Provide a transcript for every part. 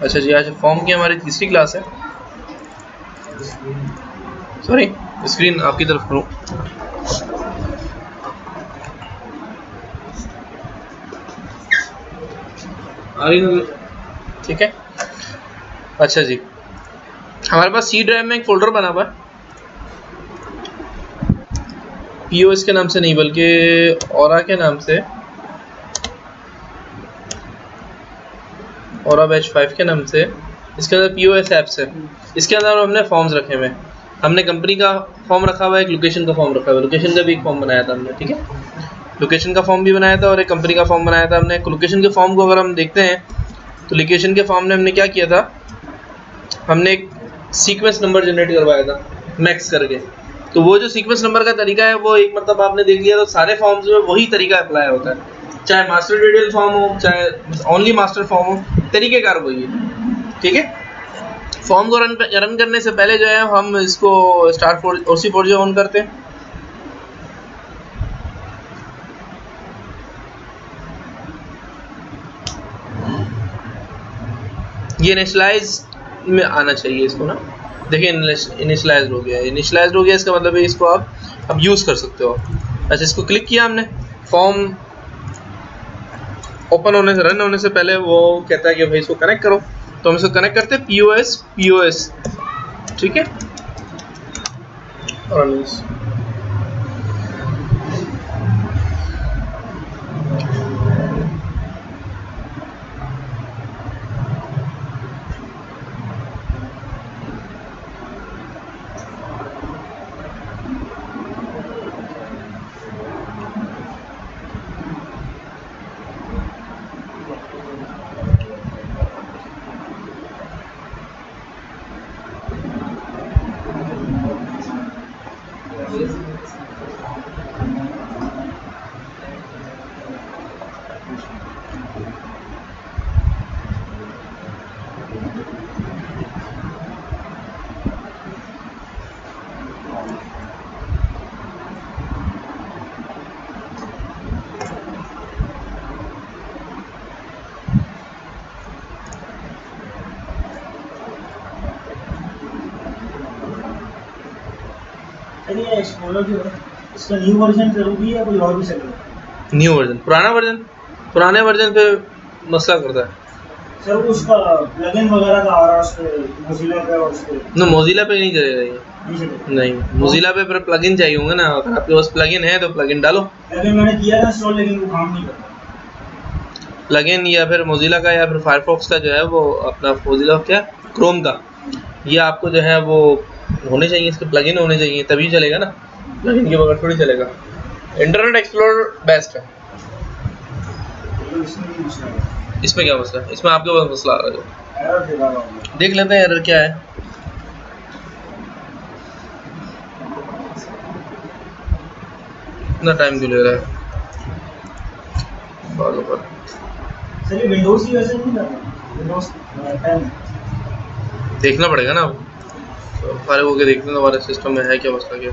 अच्छा जी, आज फॉर्म की हमारी तीसरी क्लास है। सॉरी, स्क्रीन आपकी तरफ करूँ। ठीक है। अच्छा जी, हमारे पास सी ड्राइव में एक फोल्डर बना हुआ है, पीओएस के नाम से नहीं बल्कि ऑरा के नाम से, ऑरा बैच 5 के नाम से। इसके अंदर पीओएस ऐप्स है। इसके अंदर हमने फॉर्म्स रखे हुए हैं। हमने कंपनी का फॉर्म रखा हुआ है, एक लोकेशन का फॉर्म रखा हुआ है। लोकेशन का भी एक फॉर्म बनाया था हमने, ठीक है। लोकेशन का फॉर्म भी बनाया था और एक कंपनी का फॉर्म बनाया था हमने। लोकेशन के फॉर्म को अगर हम देखते हैं तो लोकेशन के फॉर्म में हमने क्या किया था, हमने एक सीक्वेंस नंबर जनरेट करवाया था मैक्स करके। तो वो जो सीक्वेंस नंबर का तरीका है वो एक मतलब आपने देख लिया तो सारे फॉर्म्स में वही तरीका अप्लाई होता है, चाहे मास्टर डिटेल फॉर्म हो चाहे ओनली मास्टर फॉर्म हो, तरीकेकार वही है, ठीक है। फॉर्म को रन करने से पहले जो है हम इसको स्टार OC4J ऑन करते हैं। ये इनिशियलाइज में आना चाहिए इसको ना, देखिए इनिशियलाइज हो गया। इनिशियलाइज हो गया इसका मतलब है इसको आप अब यूज़ कर सकते हो। अच्छा, इसको क्लिक किया हमने, फॉर्म ओपन होने से रन होने से पहले वो कहता है कि भाई इसको कनेक्ट करो, तो हम इसको कनेक्ट करते हैं पीओएस, ठीक है। और इसका न्यू वर्जन जरूरी है, कोई और भी चलेगा? न्यू वर्जन, पुराने वर्जन पे मसला करता है सर। उसका प्लगइन वगैरह का आ रहा है उस पे, मोज़िला पे और उस पे। ना, मोज़िला पे नहीं चलेगा ये, नहीं। मोज़िला पे प्लगइन चाहिए होंगे ना, अगर आपके पास प्लगइन है तो प्लगइन डालो। प्लगइन मैंने किया था इंस्टॉल, लेकिन वो काम नहीं करता। प्लगइन या फिर मोज़िला का या फिर फायरफॉक्स का जो है वो अपना मोज़िला क्या क्रोम का, ये आपको जो है वो होने चाहिए, इसके प्लगइन होने चाहिए तभी चलेगा ना, प्लगइन के बगैर थोड़ी चलेगा। इंटरनेट एक्सप्लोरर बेस्ट है। इसमें क्या मसला है? इसमें आपके पास मसला आ रहा है, देख लेते हैं एरर क्या है। इतना टाइम क्यों ले रहा है? सर ये विंडोज की वजह नहीं करता, विंडोज 10 देखना पड़ेगा ना, फारे होके देखते हैं हमारे सिस्टम में है क्या मसला क्या।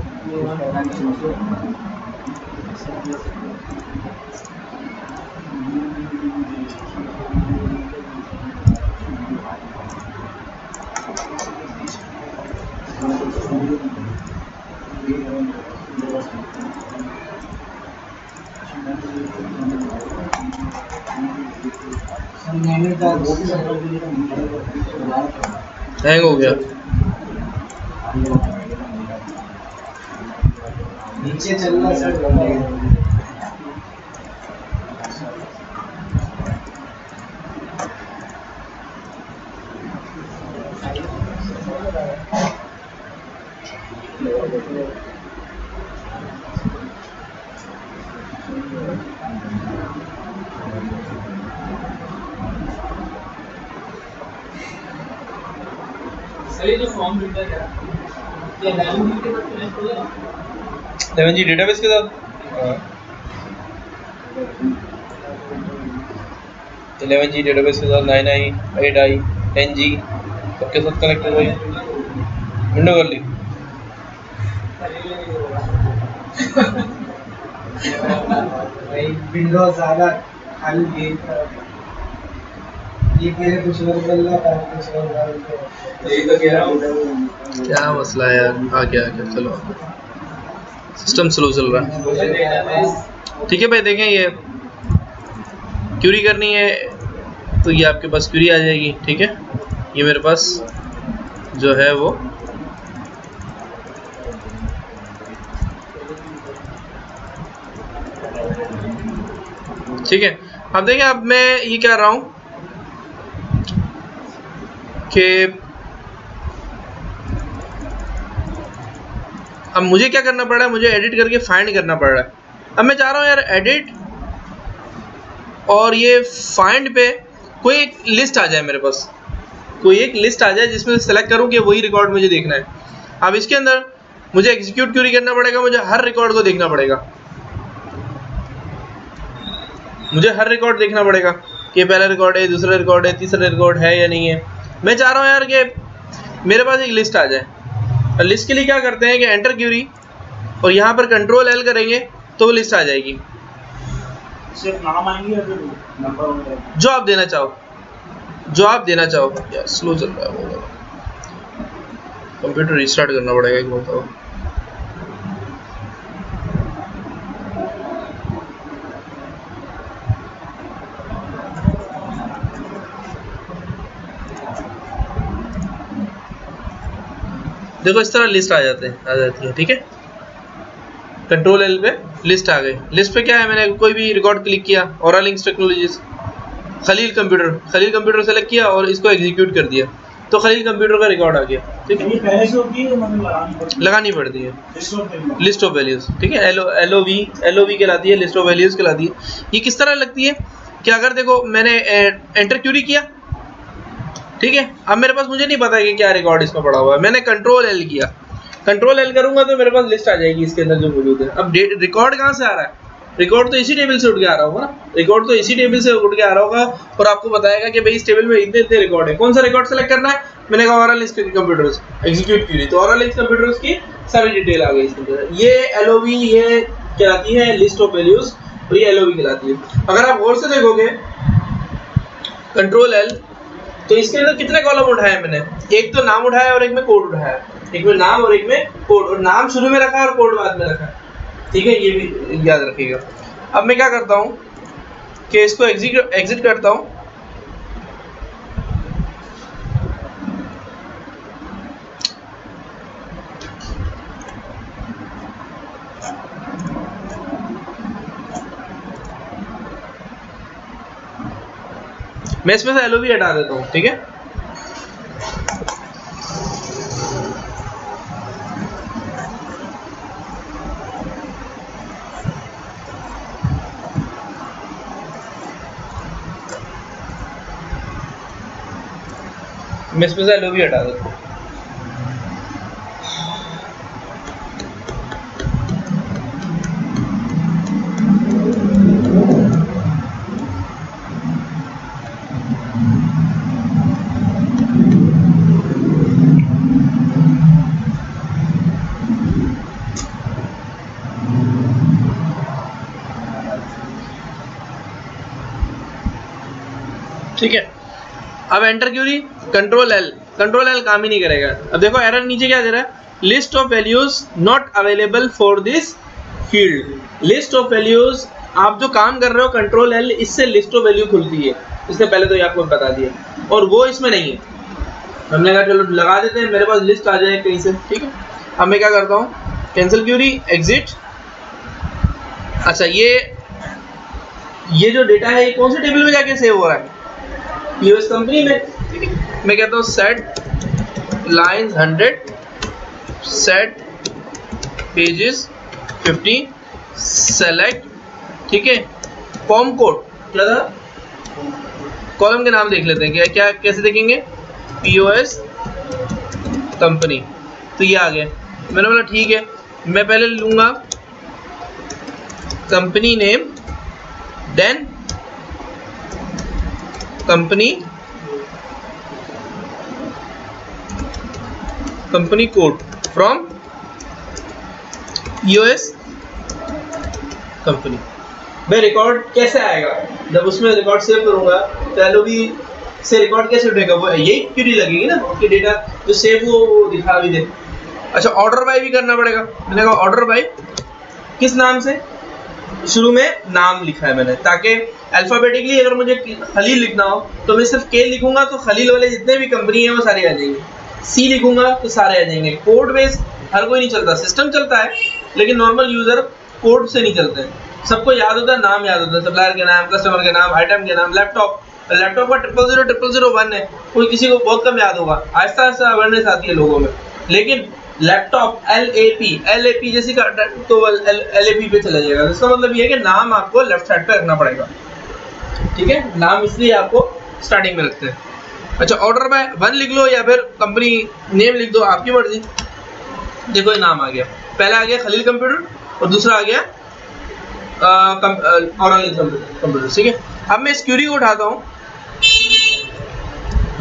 हैंग हो गया, नीचे चलना सर। सर ये जो फॉर्म मिलता है क्या 11G के साथ कनेक्ट होगा? 11G डेटाबेस के साथ 11G डेटाबेस के साथ 9i 8i 10G सबके साथ कनेक्ट हो गई। विंडो कर ली, भाई विंडोज ज़्यादा खाली गेम ये कह रहे कुछ और बोल रहा था, कुछ और बोल रहा। यही तो कह रहा हूँ। क्या मसला है यार, आ गया चलो, सिस्टम स्लो चल रहा है। ठीक है भाई, देखें ये क्यूरी करनी है तो ये आपके पास क्यूरी आ जाएगी। ठीक है, ये मेरे पास जो है वो ठीक है। अब देखें, अब मैं ये कह रहा हूं कि अब मुझे क्या करना पड़ रहा है, मुझे एडिट करके फाइंड करना पड़ रहा है। अब मैं चाह रहा हूं यार एडिट और ये फाइंड पे कोई एक लिस्ट आ जाए, मेरे पास कोई एक लिस्ट आ जाए जिसमें सेलेक्ट करूं कि वही रिकॉर्ड मुझे देखना है। अब इसके अंदर मुझे एग्जीक्यूट क्यूरी करना पड़ेगा, मुझे हर रिकॉर्ड को देखना पड़ेगा, मुझे हर रिकॉर्ड देखना पड़ेगा कि पहला रिकॉर्ड है, दूसरा रिकॉर्ड है, तीसरा रिकॉर्ड है या नहीं है। मैं चाह रहा हूँ यार कि मेरे पास एक लिस्ट आ जाए। और लिस्ट के लिए क्या करते हैं कि एंटर क्यूरी और यहाँ पर कंट्रोल एल करेंगे तो वो लिस्ट आ जाएगी। सिर्फ नाम आएंगे या फिर नंबर वगैरह? जो आप देना चाहो, जो आप देना चाहो। यार स्लो चल रहा है वो, कंप्यूटर रिस्टार्ट करना पड़ेगा एक बताओ। देखो इस तरह लिस्ट आ जाती है। ठीक है, कंट्रोल एल पे लिस्ट आ गई। लिस्ट पे क्या है, मैंने कोई भी रिकॉर्ड क्लिक किया, ओरा links technologies, Khalil computer select किया और इसको एग्जीक्यूट कर दिया तो खलील कंप्यूटर का रिकॉर्ड आ गया। ठीक है, ये पहले से होती है मतलब लगानी पड़ती है list list of value. Of values. ठीक है, एलओवी कहलाती है, लिस्ट ऑफ वैल्यूज कहलाती है। ये किस तरह लगती है कि अगर देखो मैंने एंटर क्यूरी किया, ठीक है, अब मेरे पास मुझे नहीं पता कि क्या रिकॉर्ड इसमें पड़ा हुआ है, मैंने कंट्रोल एल किया, कंट्रोल एल करूंगा तो मेरे पास लिस्ट आ जाएगी इसके अंदर जो मौजूद है। अब रिकॉर्ड कहाँ से आ रहा है, रिकॉर्ड तो इसी टेबल से उठ के आ रहा होगा ना, रिकॉर्ड तो इसी टेबल से उठ के आ रहा होगा और आपको बताएगा कि भाई इस टेबल में इतने इतने रिकॉर्ड है। कौन सा रिकॉर्ड सेलेक्ट करना है, मैंने कहा ओरा लिंक्स कंप्यूटर्स, एग्जीक्यूट क्यूरी, तो ओरा लिंक्स कंप्यूटर्स की सारी डिटेल आ गई इसके अंदर। ये एलओवी ये कहलाती है लिस्ट ऑफ वैल्यूज और ये एलओवी कहलाती है। अगर आप गौर से देखोगे कंट्रोल एल तो इसके अंदर कितने कॉलम उठाए मैंने, एक तो नाम उठाया और एक में कोड उठाया, एक में नाम और एक में कोड, और नाम शुरू में रखा और कोड बाद में रखा। ठीक है, ये भी याद रखिएगा। अब मैं क्या करता हूँ कि इसको एग्जिट करता हूँ। मैं इसमें से एलओवी हटा देता हूँ। ठीक है, मैं इसमें से एलओवी हटा देता हूँ। ठीक है, अब एंटर क्यूरी, कंट्रोल एल काम ही नहीं करेगा। अब देखो एरर नीचे क्या दे रहा है, list of values not available for this field. List of values, आप जो काम कर रहे हो कंट्रोल एल, इससे लिस्ट ऑफ वैल्यू खुलती है, इससे पहले तो ये आपको बता दिया, और वो इसमें नहीं है। हमने कहा चलो लगा देते हैं, मेरे पास लिस्ट आ जाए कहीं से। ठीक है, अब मैं क्या करता हूँ, कैंसिल क्यूरी, एग्जिट। अच्छा, ये जो डेटा है ये कौन से टेबल में जाके सेव हो रहा है, यूएस कंपनी में। मैं कहता हूँ set lines 100, set pages 50, select. ठीक है, कॉम कोड क्या था, कॉलम के नाम देख लेते हैं, क्या कैसे देखेंगे, पीओएस कंपनी, तो ये आ गया। मैंने बोला ठीक है, मैं पहले लूंगा company name, then company code from US company. भाई रिकॉर्ड कैसे आएगा, जब उसमें रिकॉर्ड सेव करूंगा तो एलओवी से रिकॉर्ड कैसे उठेगा, वो यही क्वेरी लगेगी ना कि डेटा जो सेव वो दिखा भी दे। अच्छा ऑर्डर बाय भी करना पड़ेगा। मैंने कहा ऑर्डर बाय किस नाम से, शुरू में नाम लिखा है मैंने, ताकि अल्फाबेटिकली अगर मुझे खलील लिखना हो तो मैं सिर्फ के लिखूंगा तो खलील वाले जितने भी कंपनी है वो सारे आ जाएंगे, सी लिखूंगा तो सारे आ जाएंगे। कोड बेस हर कोई नहीं चलता, सिस्टम चलता है लेकिन नॉर्मल यूजर कोड से नहीं चलते हैं। सबको याद होता है, नाम याद होता है, सप्लायर के नाम, कस्टमर के नाम, आइटम के नाम। लैपटॉप का 0000001 है, कोई किसी को बहुत कम याद होगा, आहिस्ता आहिस्ता अवेयरनेस आती है लोगों में। लेकिन लैपटॉप LAP जैसी का तो LAP पे चला जाएगा। इसका मतलब ये है कि नाम आपको लेफ्ट साइड पे रखना पड़ेगा, ठीक है। नाम इसलिए आपको स्टार्टिंग में रखते हैं। अच्छा ऑर्डर बाय 1 लिख लो या फिर कंपनी नेम लिख दो, आपकी मर्जी। देखो ये नाम आ गया, पहला आ गया खलील कंप्यूटर और दूसरा आ गया ऑरल कंप्यूटर, ठीक है। अब मैं इस क्यूरी को उठाता हूँ,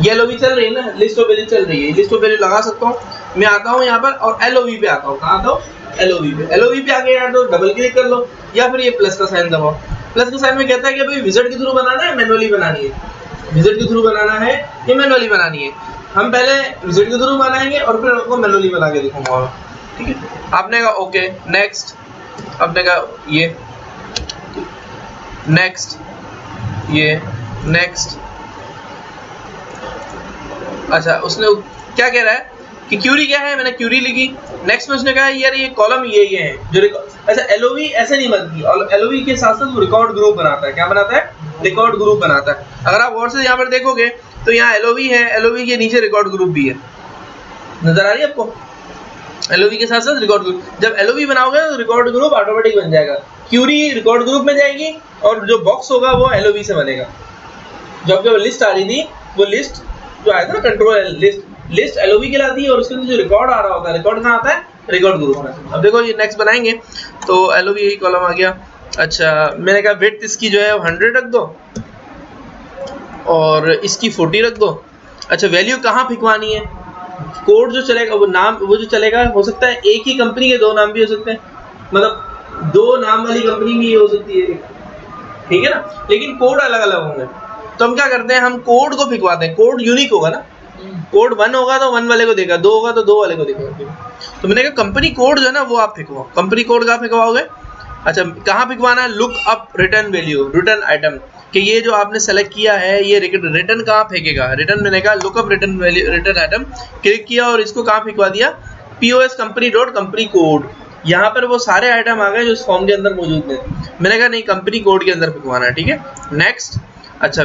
ये LOV चल रही है ना, लिस्ट ऑफ वैल्यू चल रही है, लिस्ट ऑफ वैल्यू लगा सकता हूँ। मैं आता हूँ यहाँ पर और LOV पे आता हूँ। कहाँ आता हूँ? LOV पे आ गया यार, तो डबल क्लिक कर लो या फिर ये प्लस का साइन दबाओ। प्लस का साइन में कहता है कि भाई विजिट के थ्रू बनाना है, मैनुअली बनानी है, विजिट के थ्रू बनाना है या मैनुअली बनानी है। हम पहले विजिट के थ्रू बनाएंगे और फिर आपको मैनुअली बना के दिखाऊंगा, ठीक है। आपने कहा ओके नेक्स्ट, आपने कहा ये नेक्स्ट, ये नेक्स्ट। अच्छा उसने क्या कह रहा है कि क्यूरी क्या है, मैंने क्यूरी लिखी। नेक्स्ट में उसने कहा यार ये कॉलम ये है जो अच्छा LOV ऐसे नहीं बनती, LOV के साथ साथ रिकॉर्ड ग्रुप बनाता है। क्या बनाता है? रिकॉर्ड ग्रुप बनाता है। अगर आप गौर से यहाँ पर देखोगे तो यहाँ LOV है, LOV के नीचे रिकॉर्ड ग्रुप भी है, नजर आ रही है आपको? LOV के साथ साथ रिकॉर्ड ग्रुप। जब LOV बनाओगे तो रिकॉर्ड ग्रुप ऑटोमेटिक बन जाएगा, क्यूरी रिकॉर्ड ग्रुप में जाएगी और जो बॉक्स होगा वो LOV से बनेगा। जब लिस्ट आ रही थी वो लिस्ट जो आया था ना, कंट्रोल लिस्ट LOV कहलाती है और उसके अंदर जो रिकॉर्ड आ रहा होता है, रिकॉर्ड कहाँ आता है? रिकॉर्ड ग्रुप में। अब देखो ये नेक्स्ट बनाएंगे तो LOV यही कॉलम आ गया। अच्छा मैंने कहा विड्थ इसकी जो है 100 रख दो और इसकी 40 रख दो। अच्छा वैल्यू कहाँ फिकवानी है? कोड जो चलेगा वो नाम, वो जो चलेगा हो सकता है एक ही कंपनी के दो नाम भी हो सकते हैं, मतलब दो नाम वाली कंपनी भी हो सकती है, ठीक है ना, लेकिन कोड अलग अलग होंगे। तो हम क्या करते हैं, हम कोड को फिकवाते हैं। कोड यूनिक होगा ना, कोड 1 होगा तो 1 वाले को देगा, 2 होगा तो 2 वाले को देगा। तो मैंने कहा कंपनी कोड जो है ना वो आप फिकवाओ। कंपनी कोड कहाँ फिकवाओगे? अच्छा कहाँ फिकवाना है? Look up return value, return item, कि ये जो आपने सेलेक्ट किया है ये रिटर्न कहाँ फेंकेगा। रिटर्न मैंने कहा look up return value, return item click किया और इसको कहाँ फिकवा दिया? POS company dot company code. यहाँ पर वो सारे आइटम आ गए जो इस फॉर्म के अंदर मौजूद हैं। मैंने कहा नहीं कंपनी कोड के अंदर फिकवाना है, ठीक है। नेक्स्ट। अच्छा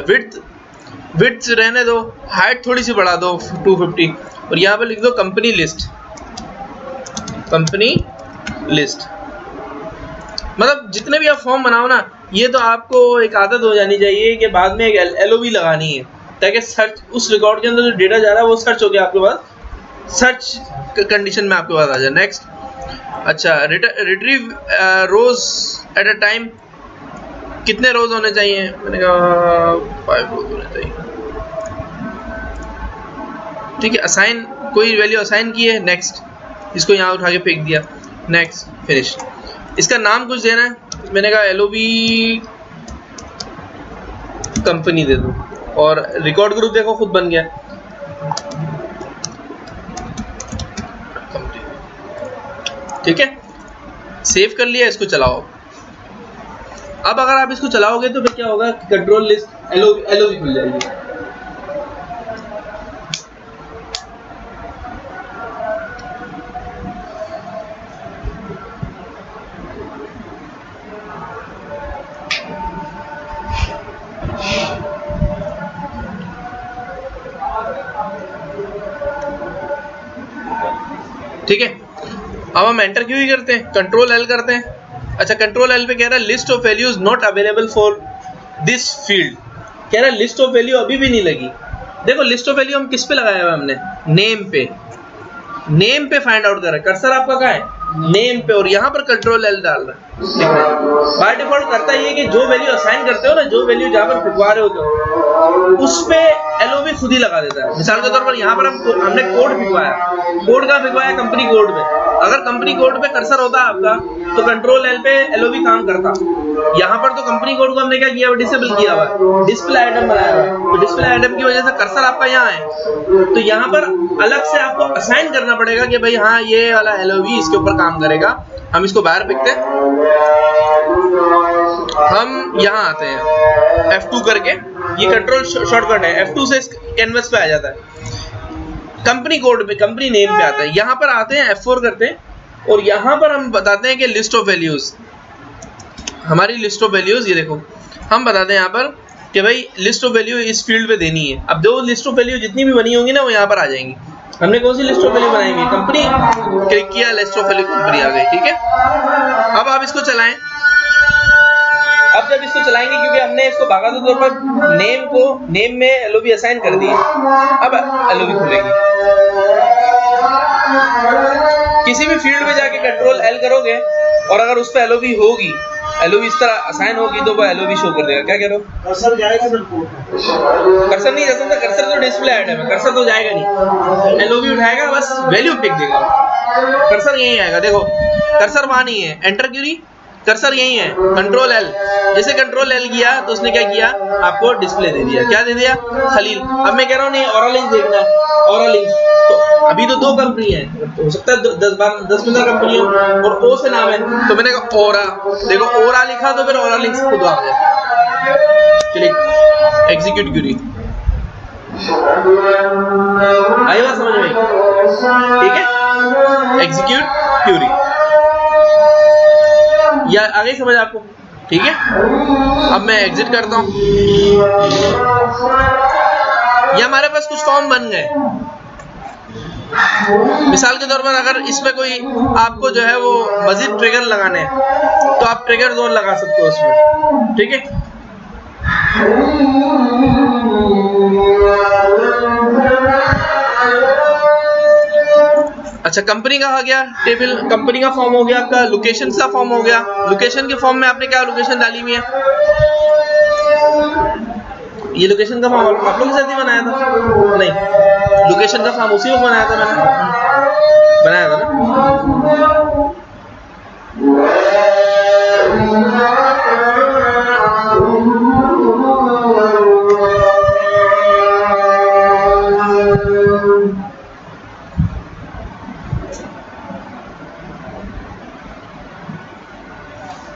विड्थ रहने दो, हाइट थोड़ी सी बढ़ा दो 250 और यहाँ पे लिख दो कंपनी लिस्ट, कंपनी लिस्ट। मतलब जितने भी आप फॉर्म बनाओ ना, ये तो आपको एक आदत हो जानी चाहिए कि बाद में एक LOV लगानी है, ताकि सर्च उस रिकॉर्ड के अंदर जो डेटा जा रहा है वो सर्च हो गया आपके पास, सर्च कंडीशन में आपके पास आ जाए। नेक्स्ट। अच्छा retrieve rows at a time, कितने रोज होने चाहिए? मैंने कहा 5 रोज होने चाहिए, ठीक है। असाइन, कोई वैल्यू असाइन की है, नेक्स्ट। इसको यहाँ उठा के फेंक दिया, नेक्स्ट, फिनिश। इसका नाम कुछ देना है, मैंने कहा LOV कंपनी दे दो और रिकॉर्ड ग्रुप देखो खुद बन गया, ठीक है। सेव कर लिया, इसको चलाओ। अब अगर आप इसको चलाओगे तो फिर क्या होगा, कंट्रोल लिस्ट LOV खुल जाएगी। ठीक है। अब हम एंटर क्यों ही करते हैं, कंट्रोल L करते हैं। अच्छा कंट्रोल L पे कह रहा है list of values not available for this field, कह रहा है लिस्ट ऑफ वैल्यू अभी भी नहीं लगी। देखो लिस्ट ऑफ वैल्यू हम किस पे लगाया हुआ है, हमने नेम पे, नेम पे फाइंड आउट कर रहा है। कर्सर आपका कहाँ है? नेम पे, और यहाँ पर कंट्रोल L डाल रहा है। बाय डिफॉल्ट करता है ये कि जो वैल्यू असाइन करते हो ना, जो वैल्यू जहाँ पर फिकवा रहे हो उस पे LOV एलओवी खुद ही लगा देता है। मिसाल के तौर पर यहाँ पर हमने कोड फिकवाया, कोड कहाँ फिकवाया? कंपनी कोड में। अगर कंपनी कोड पे कर्सर होता आपका तो कंट्रोल एल पे एलओवी काम करता। यहाँ पर तो कंपनी कोड को हमने क्या किया हुआ? डिसेबल किया हुआ है, डिस्प्ले आइटम बनाया हुआ है। तो डिस्प्ले आइटम की वजह से कर्सर आपका यहाँ है, तो यहाँ पर अलग से आपको असाइन करना पड़ेगा कि भाई हाँ ये वाला एलओवी इसके ऊपर काम करेगा। हम इसको बाहर फेंकते हैं, हम यहाँ आते हैं F2 करके, ये कंट्रोल शॉर्टकट है, F2 से कैनवस पे आ जाता है, कंपनी कोड पे, कंपनी नेम पे आता है। यहाँ पर आते हैं F4 करते हैं और यहाँ पर हम बताते हैं कि लिस्ट ऑफ वैल्यूज, हमारी लिस्ट ऑफ वैल्यूज ये देखो, हम बताते हैं यहाँ पर कि भाई लिस्ट ऑफ वैल्यू इस फील्ड पे देनी है। अब दो लिस्ट ऑफ वैल्यू जितनी भी बनी होंगी ना वो यहाँ पर आ जाएंगी। हमने कौन सी लिस्ट ऑफ वैल्यू बनाई हुई? कंपनी, क्लिक किया, लिस्ट ऑफ वैल्यू कंपनी आ गई, ठीक है। अब आप इसको चलाएं। अब जब इसको चलाएंगे, क्योंकि हमने इसको बाकायदा तौर पर नेम को, नेम में एलओवी असाइन कर दी, अब एलओवी खुलेगी। किसी भी फील्ड में जाके कंट्रोल एल करोगे और अगर उस पर एलओवी होगी, एलओवी इस तरह असाइन होगी तो वो एलओवी शो कर देगा। क्या कह रहे हो? कर्सर जाएगा सर? कर्सर नहीं जा सकता, कर्सर तो डिस्प्ले आइटम है, कर्सर तो जाएगा नहीं। एलओवी उठाएगा, बस वैल्यू फेंक देगा, कर्सर यहीं आएगा। देखो कर्सर वहां नहीं है, एंटर क्यों? कर्सर यहीं है, कंट्रोल एल। जैसे कंट्रोल एल किया तो उसने क्या किया? आपको डिस्प्ले दे दिया। क्या दे दिया? खलील। अब मैं कह रहा हूँ नहीं ओरा लिंक्स देखना है, ओरा लिंक्स, तो अभी तो 2 कंपनी है, हो सकता है 10-15 कंपनी हो और ओ से नाम है, तो मैंने कहा ओरा। देखो ओरा लिखा तो फिर ओरा लिंक्स खुद आ गया। क्लिक, एग्जीक्यूट क्यूरी, आई बात समझ में? ठीक है, एग्जीक्यूट क्यूरी, या आ गई समझ आपको? ठीक है, अब मैं एग्जिट करता हूं। ये हमारे पास कुछ फॉर्म बन गए। मिसाल के तौर पर अगर इसमें कोई आपको जो है वो मजीद ट्रिगर लगाने हैं तो आप ट्रिगर जोन लगा सकते हो उसमें, ठीक है। अच्छा, कंपनी का आ गया टेबल, कंपनी का फॉर्म हो गया आपका, लोकेशन का फॉर्म हो गया। लोकेशन के फॉर्म में आपने क्या लोकेशन डाली हुई है? ये लोकेशन का फॉर्म आप लोगों के साथ ही बनाया था? नहीं, लोकेशन का फॉर्म उसी वक्त बनाया था मैंने, बनाया था ना।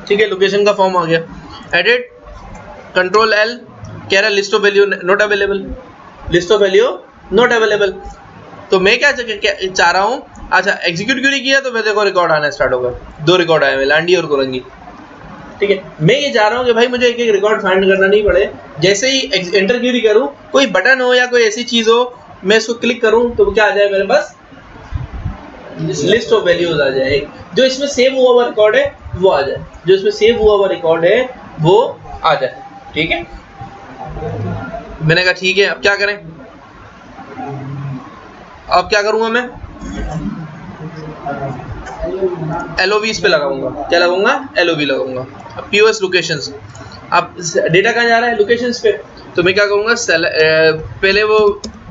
ठीक है, लोकेशन का फॉर्म आ गया। एडिट, कंट्रोल एल, कह रहा list of value not available, list of value not available. तो मैं क्या चाह रहा हूँ? अच्छा, एग्जीक्यूट क्यों नहीं किया तो मैं देखो रिकॉर्ड आना स्टार्ट होगा। 2 रिकॉर्ड आए हुए, लांडी और कोरंगी। ठीक है, मैं ये चाह रहा हूँ कि भाई मुझे एक एक रिकॉर्ड फाइंड करना नहीं पड़े। जैसे ही एंटर क्यूरी करूँ, कोई बटन हो या कोई ऐसी चीज हो, मैं इसको क्लिक करूँ तो क्या आ जाए मेरे पास? लिस्ट ऑफ वैल्यूज आ जाए। जो इसमें सेव हुआ हुआ रिकॉर्ड है वो आ जाए, जो इसमें सेव हुआ हुआ रिकॉर्ड है वो आ जाए। ठीक है, मैंने कहा ठीक है, अब क्या करें? अब क्या करूंगा मैं? एलओवी इस पे लगाऊंगा। क्या लगाऊंगा? एलओवी लगाऊंगा। अब पीओएस लोकेशंस, अब डेटा कहाँ जा रहा है? लोकेशंस पे। तो मैं क्या करूंगा? पहले वो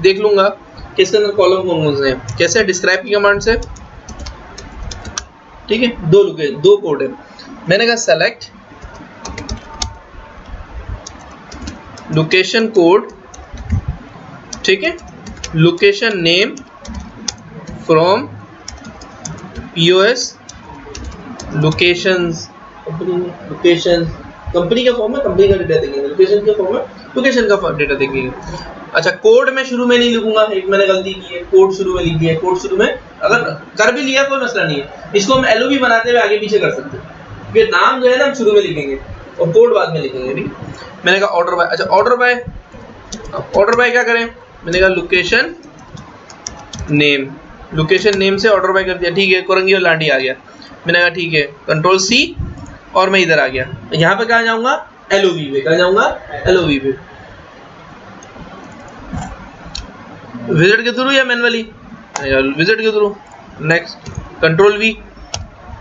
देख लूंगा कि इसके अंदर कॉलम कौन कौन से हैं। कैसे? डिस्क्राइब की कमांड से। ठीक है, दो कोड है। मैंने कहा सेलेक्ट लोकेशन कोड, ठीक है, location name from POS locations, company का फॉर्म है, कंपनी का डेटा देखेंगे। लोकेशन का फॉर्म है, लोकेशन का डेटा देखेंगे। अच्छा, कोड में शुरू में नहीं लिखूंगा, एक मैंने गलती की है, कोड शुरू में लिख दिया है। कोड शुरू में अगर कर भी लिया कोई मसला नहीं है, इसको हम एलओवी बनाते हुए आगे पीछे कर सकते हैं। क्योंकि नाम जो है ना हम शुरू में लिखेंगे और कोड बाद में लिखेंगे। ठीक, मैंने कहा ऑर्डर बाय। अच्छा, ऑर्डर बाय क्या करें? मैंने कहा लोकेशन नेम, लोकेशन नेम से ऑर्डर बाय कर दिया। ठीक है, कोरंगी और लांडी आ गया। मैंने कहा ठीक है, कंट्रोल सी और मैं इधर आ गया। यहाँ पे कहाँ जाऊंगा? एलओवी पे। कहाँ जाऊंगा? एलओवी पे। विजिट के थ्रू या मैनुअली? विजिट के थ्रू। Next, control we.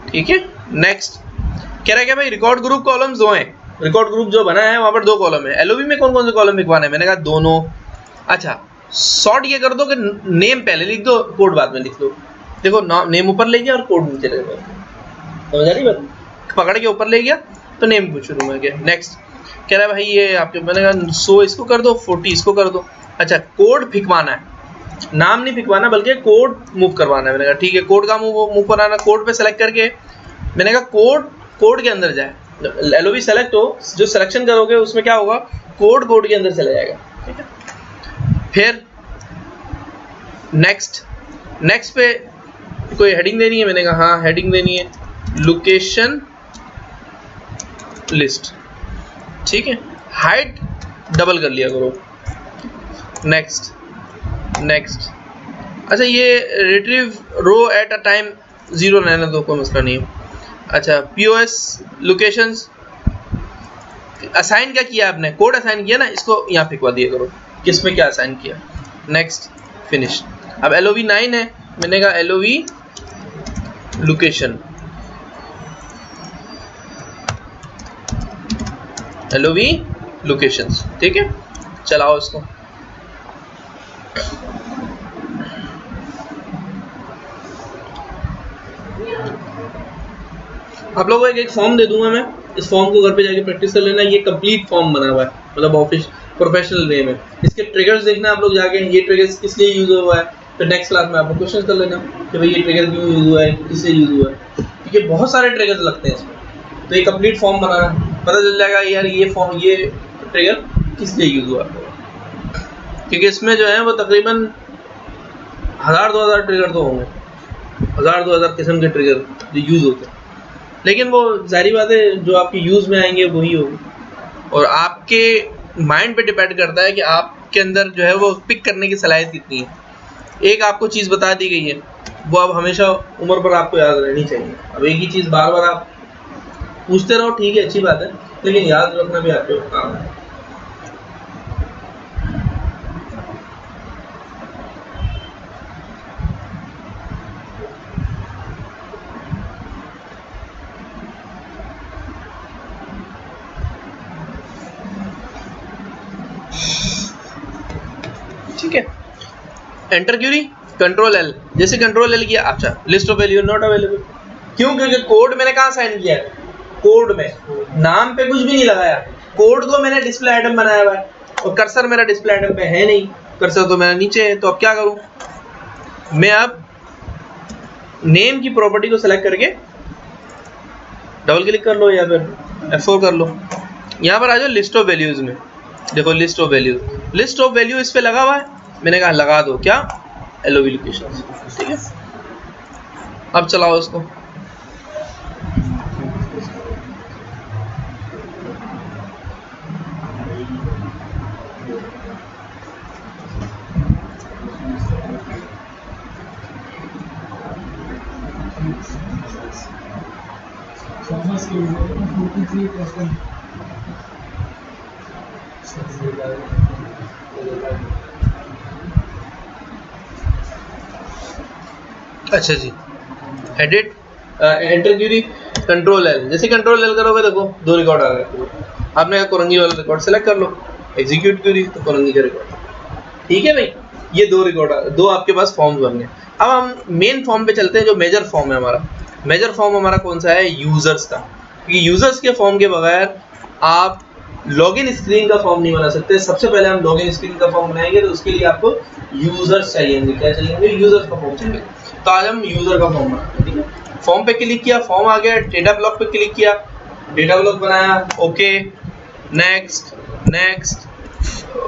ठीक है, नेक्स्ट। कह रहा है क्या भाई? रिकॉर्ड ग्रुप कॉलम्स 2 हैं। रिकॉर्ड ग्रुप जो बना है वहां पर 2 कॉलम है। एलओवी में कौन कौन से कॉलम लिखवाने हैं? मैंने कहा दोनों। अच्छा, शॉर्ट ये कर दो कि नेम पहले लिख दो, कोड बाद में लिख दो। देखो नेम ऊपर ले गया और कोड नीचे ले गया, समझ आ रही बात? पकड़ के ऊपर ले गया तो नेम कुछ शुरू में गया। नेक्स्ट कह रहा है भाई ये आपके, मैंने कहा 100 इसको कर दो, 40 इसको कर दो। अच्छा कोड फिकवाना है, नाम नहीं फिकवाना बल्कि कोड मूव करवाना है। मैंने कहा ठीक है, कोड का मूव कराना, कोड पे सेलेक्ट करके मैंने कहा कोड के अंदर जाए। LOV सेलेक्ट हो, जो सिलेक्शन करोगे उसमें क्या होगा, कोड के अंदर चला जाएगा, ठीक है। फिर नेक्स्ट पे कोई हेडिंग देनी है, मैंने कहा हाँ हेडिंग देनी है, लोकेशन लिस्ट, ठीक है। हाइट डबल कर लिया करो। नेक्स्ट अच्छा ये retrieve row at a time 0 रहने दो, कोई मसला नहीं है। अच्छा POS लोकेशंस असाइन क्या किया आपने, कोड असाइन किया ना, इसको यहाँ फिकवा दिया करो किस में क्या असाइन किया। Next finish. अब LOV 9 है, मैंने कहा LOV लोकेशन, LOV लोकेशंस, ठीक है। चलाओ इसको। आप लोगों को एक फॉर्म दे दूंगा मैं, इस फॉर्म को घर पे जाके प्रैक्टिस कर लेना। ये कंप्लीट फॉर्म बना हुआ है, मतलब ऑफिस प्रोफेशनल वे में। इसके ट्रिगर्स देखना आप लोग जाके, ये ट्रिगर्स किस लिए यूज हुआ है, फिर नेक्स्ट क्लास में आप लोग क्वेश्चन कर लेना कि भाई ये ट्रिगर क्यों यूज हुआ है, किससे यूज हुआ है, ठीक है। बहुत सारे ट्रिगर्स लगते हैं इसमें, तो ये कंप्लीट फॉर्म बनाना, पता चल जाएगा यार ये फॉर्म, ये ट्रिगर किस लिए यूज हुआ, क्योंकि इसमें जो है वो तकरीबन 1000-2000 ट्रिगर तो होंगे, 1000-2000 किस्म के ट्रिगर जो यूज होते हैं। लेकिन वो जाहिर बात है जो आपके यूज में आएंगे वही होगी, और आपके माइंड पे डिपेंड करता है कि आपके अंदर जो है वो पिक करने की सलाहियत कितनी है। एक आपको चीज़ बता दी गई है, वो अब हमेशा उम्र पर आपको याद रहनी चाहिए। अब एक ही चीज़ बार बार आप पूछते रहो, ठीक है अच्छी बात है, लेकिन याद रखना भी आपके काम है। ठीक है। एंटर क्यूरी, कंट्रोल L, जैसे कंट्रोल L किया, अच्छा list of value not available, क्यों? क्योंकि कोड मैंने कहाँ साइन किया है, कोड में, नाम पे कुछ भी नहीं लगाया, कोड को मैंने डिस्प्ले आइटम बनाया हुआ है, और कर्सर मेरा डिस्प्ले आइटम पे है नहीं, कर्सर तो मेरा नीचे है। तो अब क्या करूं मैं, अब नेम की प्रॉपर्टी को सेलेक्ट करके डबल क्लिक कर लो या फिर F4 कर लो, यहाँ पर आ जाओ लिस्ट ऑफ वैल्यूज में, देखो लिस्ट ऑफ वैल्यू इस पे लगा हुआ है, मैंने कहा लगा दो क्या, LOV लोकेशन, ठीक है। अब चलाओ इसको। अच्छा जी, edit, enter query, control L, जैसे कंट्रोल L करोगे देखो 2 रिकॉर्ड आ गए। आपने कोरंगी वाला रिकॉर्ड सेलेक्ट कर लो, एग्जीक्यूट क्यूरी तो कोरंगी का रिकॉर्ड, ठीक है भाई। ये 2 रिकॉर्ड, 2 आपके पास फॉर्म्स बन गए। अब हम मेन फॉर्म पे चलते हैं, जो मेजर फॉर्म है हमारा। मेजर फॉर्म हमारा कौन सा है, यूजर्स का, क्योंकि यूजर्स के फॉर्म के बगैर आप लॉगिन स्क्रीन का फॉर्म नहीं बना सकते। सबसे पहले हम लॉगिन स्क्रीन का फॉर्म बनाएंगे, तो उसके लिए आपको यूजर्स चाहिए। क्या चाहिए, यूजर्स का फॉर्म चाहिए। तो आज हम यूजर का फॉर्म बनाते हैं, ठीक है। फॉर्म पे क्लिक किया, फॉर्म आ गया, डेटा ब्लॉक पे क्लिक किया, डेटा ब्लॉक बनाया, ओके, नेक्स्ट,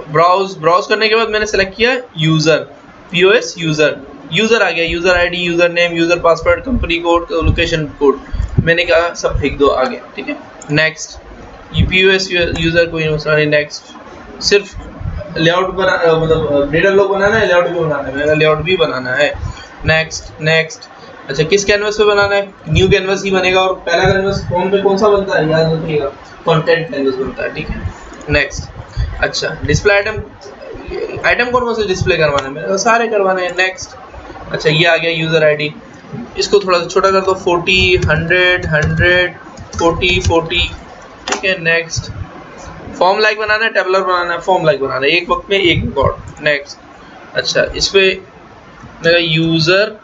ब्राउज करने के बाद मैंने सेलेक्ट किया यूजर, POS यूजर आ गया, user ID, user name, user password, company code, location code, मैंने कहा सब फेंक दो, आ गया, ठीक है। नेक्स्ट, POS यूजर कोई मसला नहीं। नेक्स्ट, सिर्फ लेआउट बना, मतलब डेटा ब्लॉक बनाना है, लेआउट भी बनाना है, मैंने लेआउट भी बनाना है। नेक्स्ट, अच्छा किस कैनवस पे बनाना है, न्यू कैनवस ही बनेगा, और पहला कैनवस फॉर्म पे कौन सा बनता है, याद रखिएगा, कंटेंट कैनवस बनता है, ठीक है। नेक्स्ट, अच्छा डिस्प्ले आइटम कौन से डिस्प्ले करवाना है, मेरे सारे करवाने हैं। नेक्स्ट, अच्छा ये आ गया यूजर ID, इसको थोड़ा सा छोटा कर दो, 40, 100, 40, ठीक है। नेक्स्ट, फॉर्म लाइक बनाना है, टेबलर बनाना है, फॉर्म लाइक बनाना है, एक वक्त में एक रिकॉर्ड। नेक्स्ट, अच्छा इस पे मेरा यूजर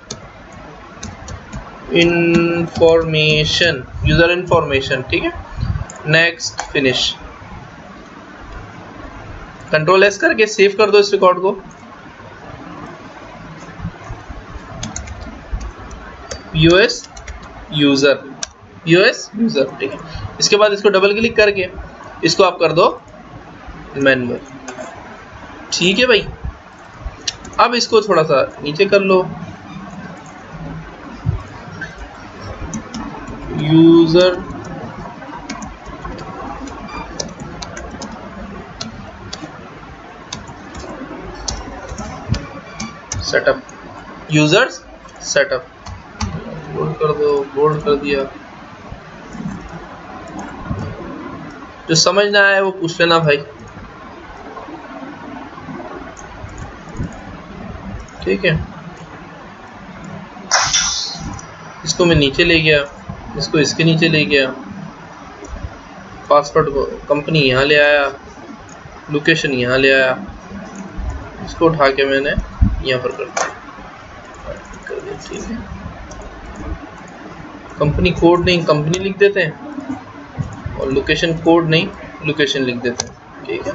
इंफॉर्मेशन, ठीक है। नेक्स्ट फिनिश, कंट्रोल एस करके सेव कर दो इस रिकॉर्ड को। पीओएस यूजर, ठीक है। इसके बाद इसको डबल क्लिक करके इसको आप कर दो मैनुअल, ठीक है भाई। अब इसको थोड़ा सा नीचे कर लो, user setup, users setup bold कर दो, बोल्ड कर दिया। जो समझ ना आए वो पूछ लेना भाई, ठीक है। इसको मैं नीचे ले गया, इसको इसके नीचे ले गया, पासवर्ड को कंपनी यहाँ ले आया, लोकेशन यहाँ ले आया, इसको उठा के मैंने यहाँ पर कर दिया, ठीक है। कंपनी कोड नहीं कंपनी लिख देते हैं, और लोकेशन कोड नहीं लोकेशन लिख देते हैं, ठीक है।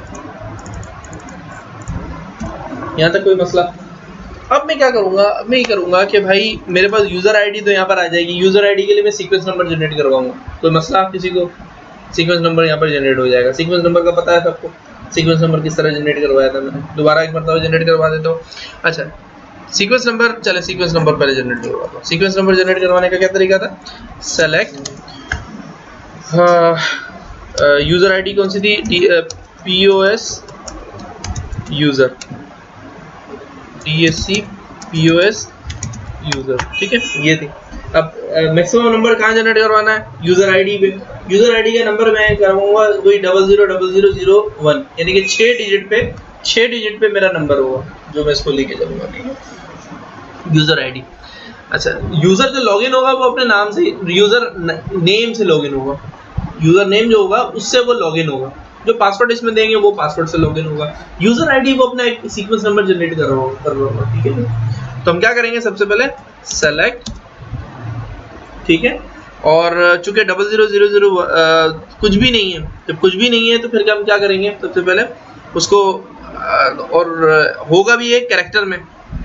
यहाँ तक कोई मसला। अब मैं क्या करूंगा, अब मैं ये करूंगा कि भाई मेरे पास यूजर आईडी तो यहाँ पर आ जाएगी, यूजर आईडी के लिए मैं सीक्वेंस नंबर जनरेट करवाऊंगा। कोई मसला किसी को? सीक्वेंस नंबर यहाँ पर जनरेट हो जाएगा। सीक्वेंस नंबर का पता है सबको, सीक्वेंस नंबर किस तरह जनरेट करवाया था मैंने, दोबारा एक मरतबा जनरेट करवा देता हूँ। अच्छा सीक्वेंस नंबर, चले सीक्वेंस नंबर पहले जनरेट करवाता हूँ। सीक्वेंस नंबर जनरेट करवाने का क्या तरीका था, सेलेक्ट यूजर आईडी कौन सी थी, POS user, DSC POS user, ठीक है ये थी। अब मैक्सिमम नंबर कहाँ जनरेट करवाना है, यूजर आईडी पे। यूजर आईडी का नंबर मैं करवाऊंगा वही 000001, यानी कि 6 डिजिट पे मेरा नंबर होगा जो मैं इसको लेके चलूंगा, ठीक है। यूजर आईडी, अच्छा यूजर जो लॉगिन होगा वो अपने नाम से, यूजर नेम से लॉगिन होगा, यूजर नेम जो होगा उससे वो लॉगिन होगा, जो पासवर्ड इसमें देंगे वो पासवर्ड से लॉगिन होगा। यूजर आईडी वो अपना एक सीक्वेंस नंबर जनरेट कर रहा होगा, ठीक है। तो हम क्या करेंगे, सबसे पहले सेलेक्ट, ठीक है। और चूंकि 0000 कुछ भी नहीं है, जब कुछ भी नहीं है तो फिर हम क्या करेंगे, सबसे पहले उसको और होगा भी एक कैरेक्टर में,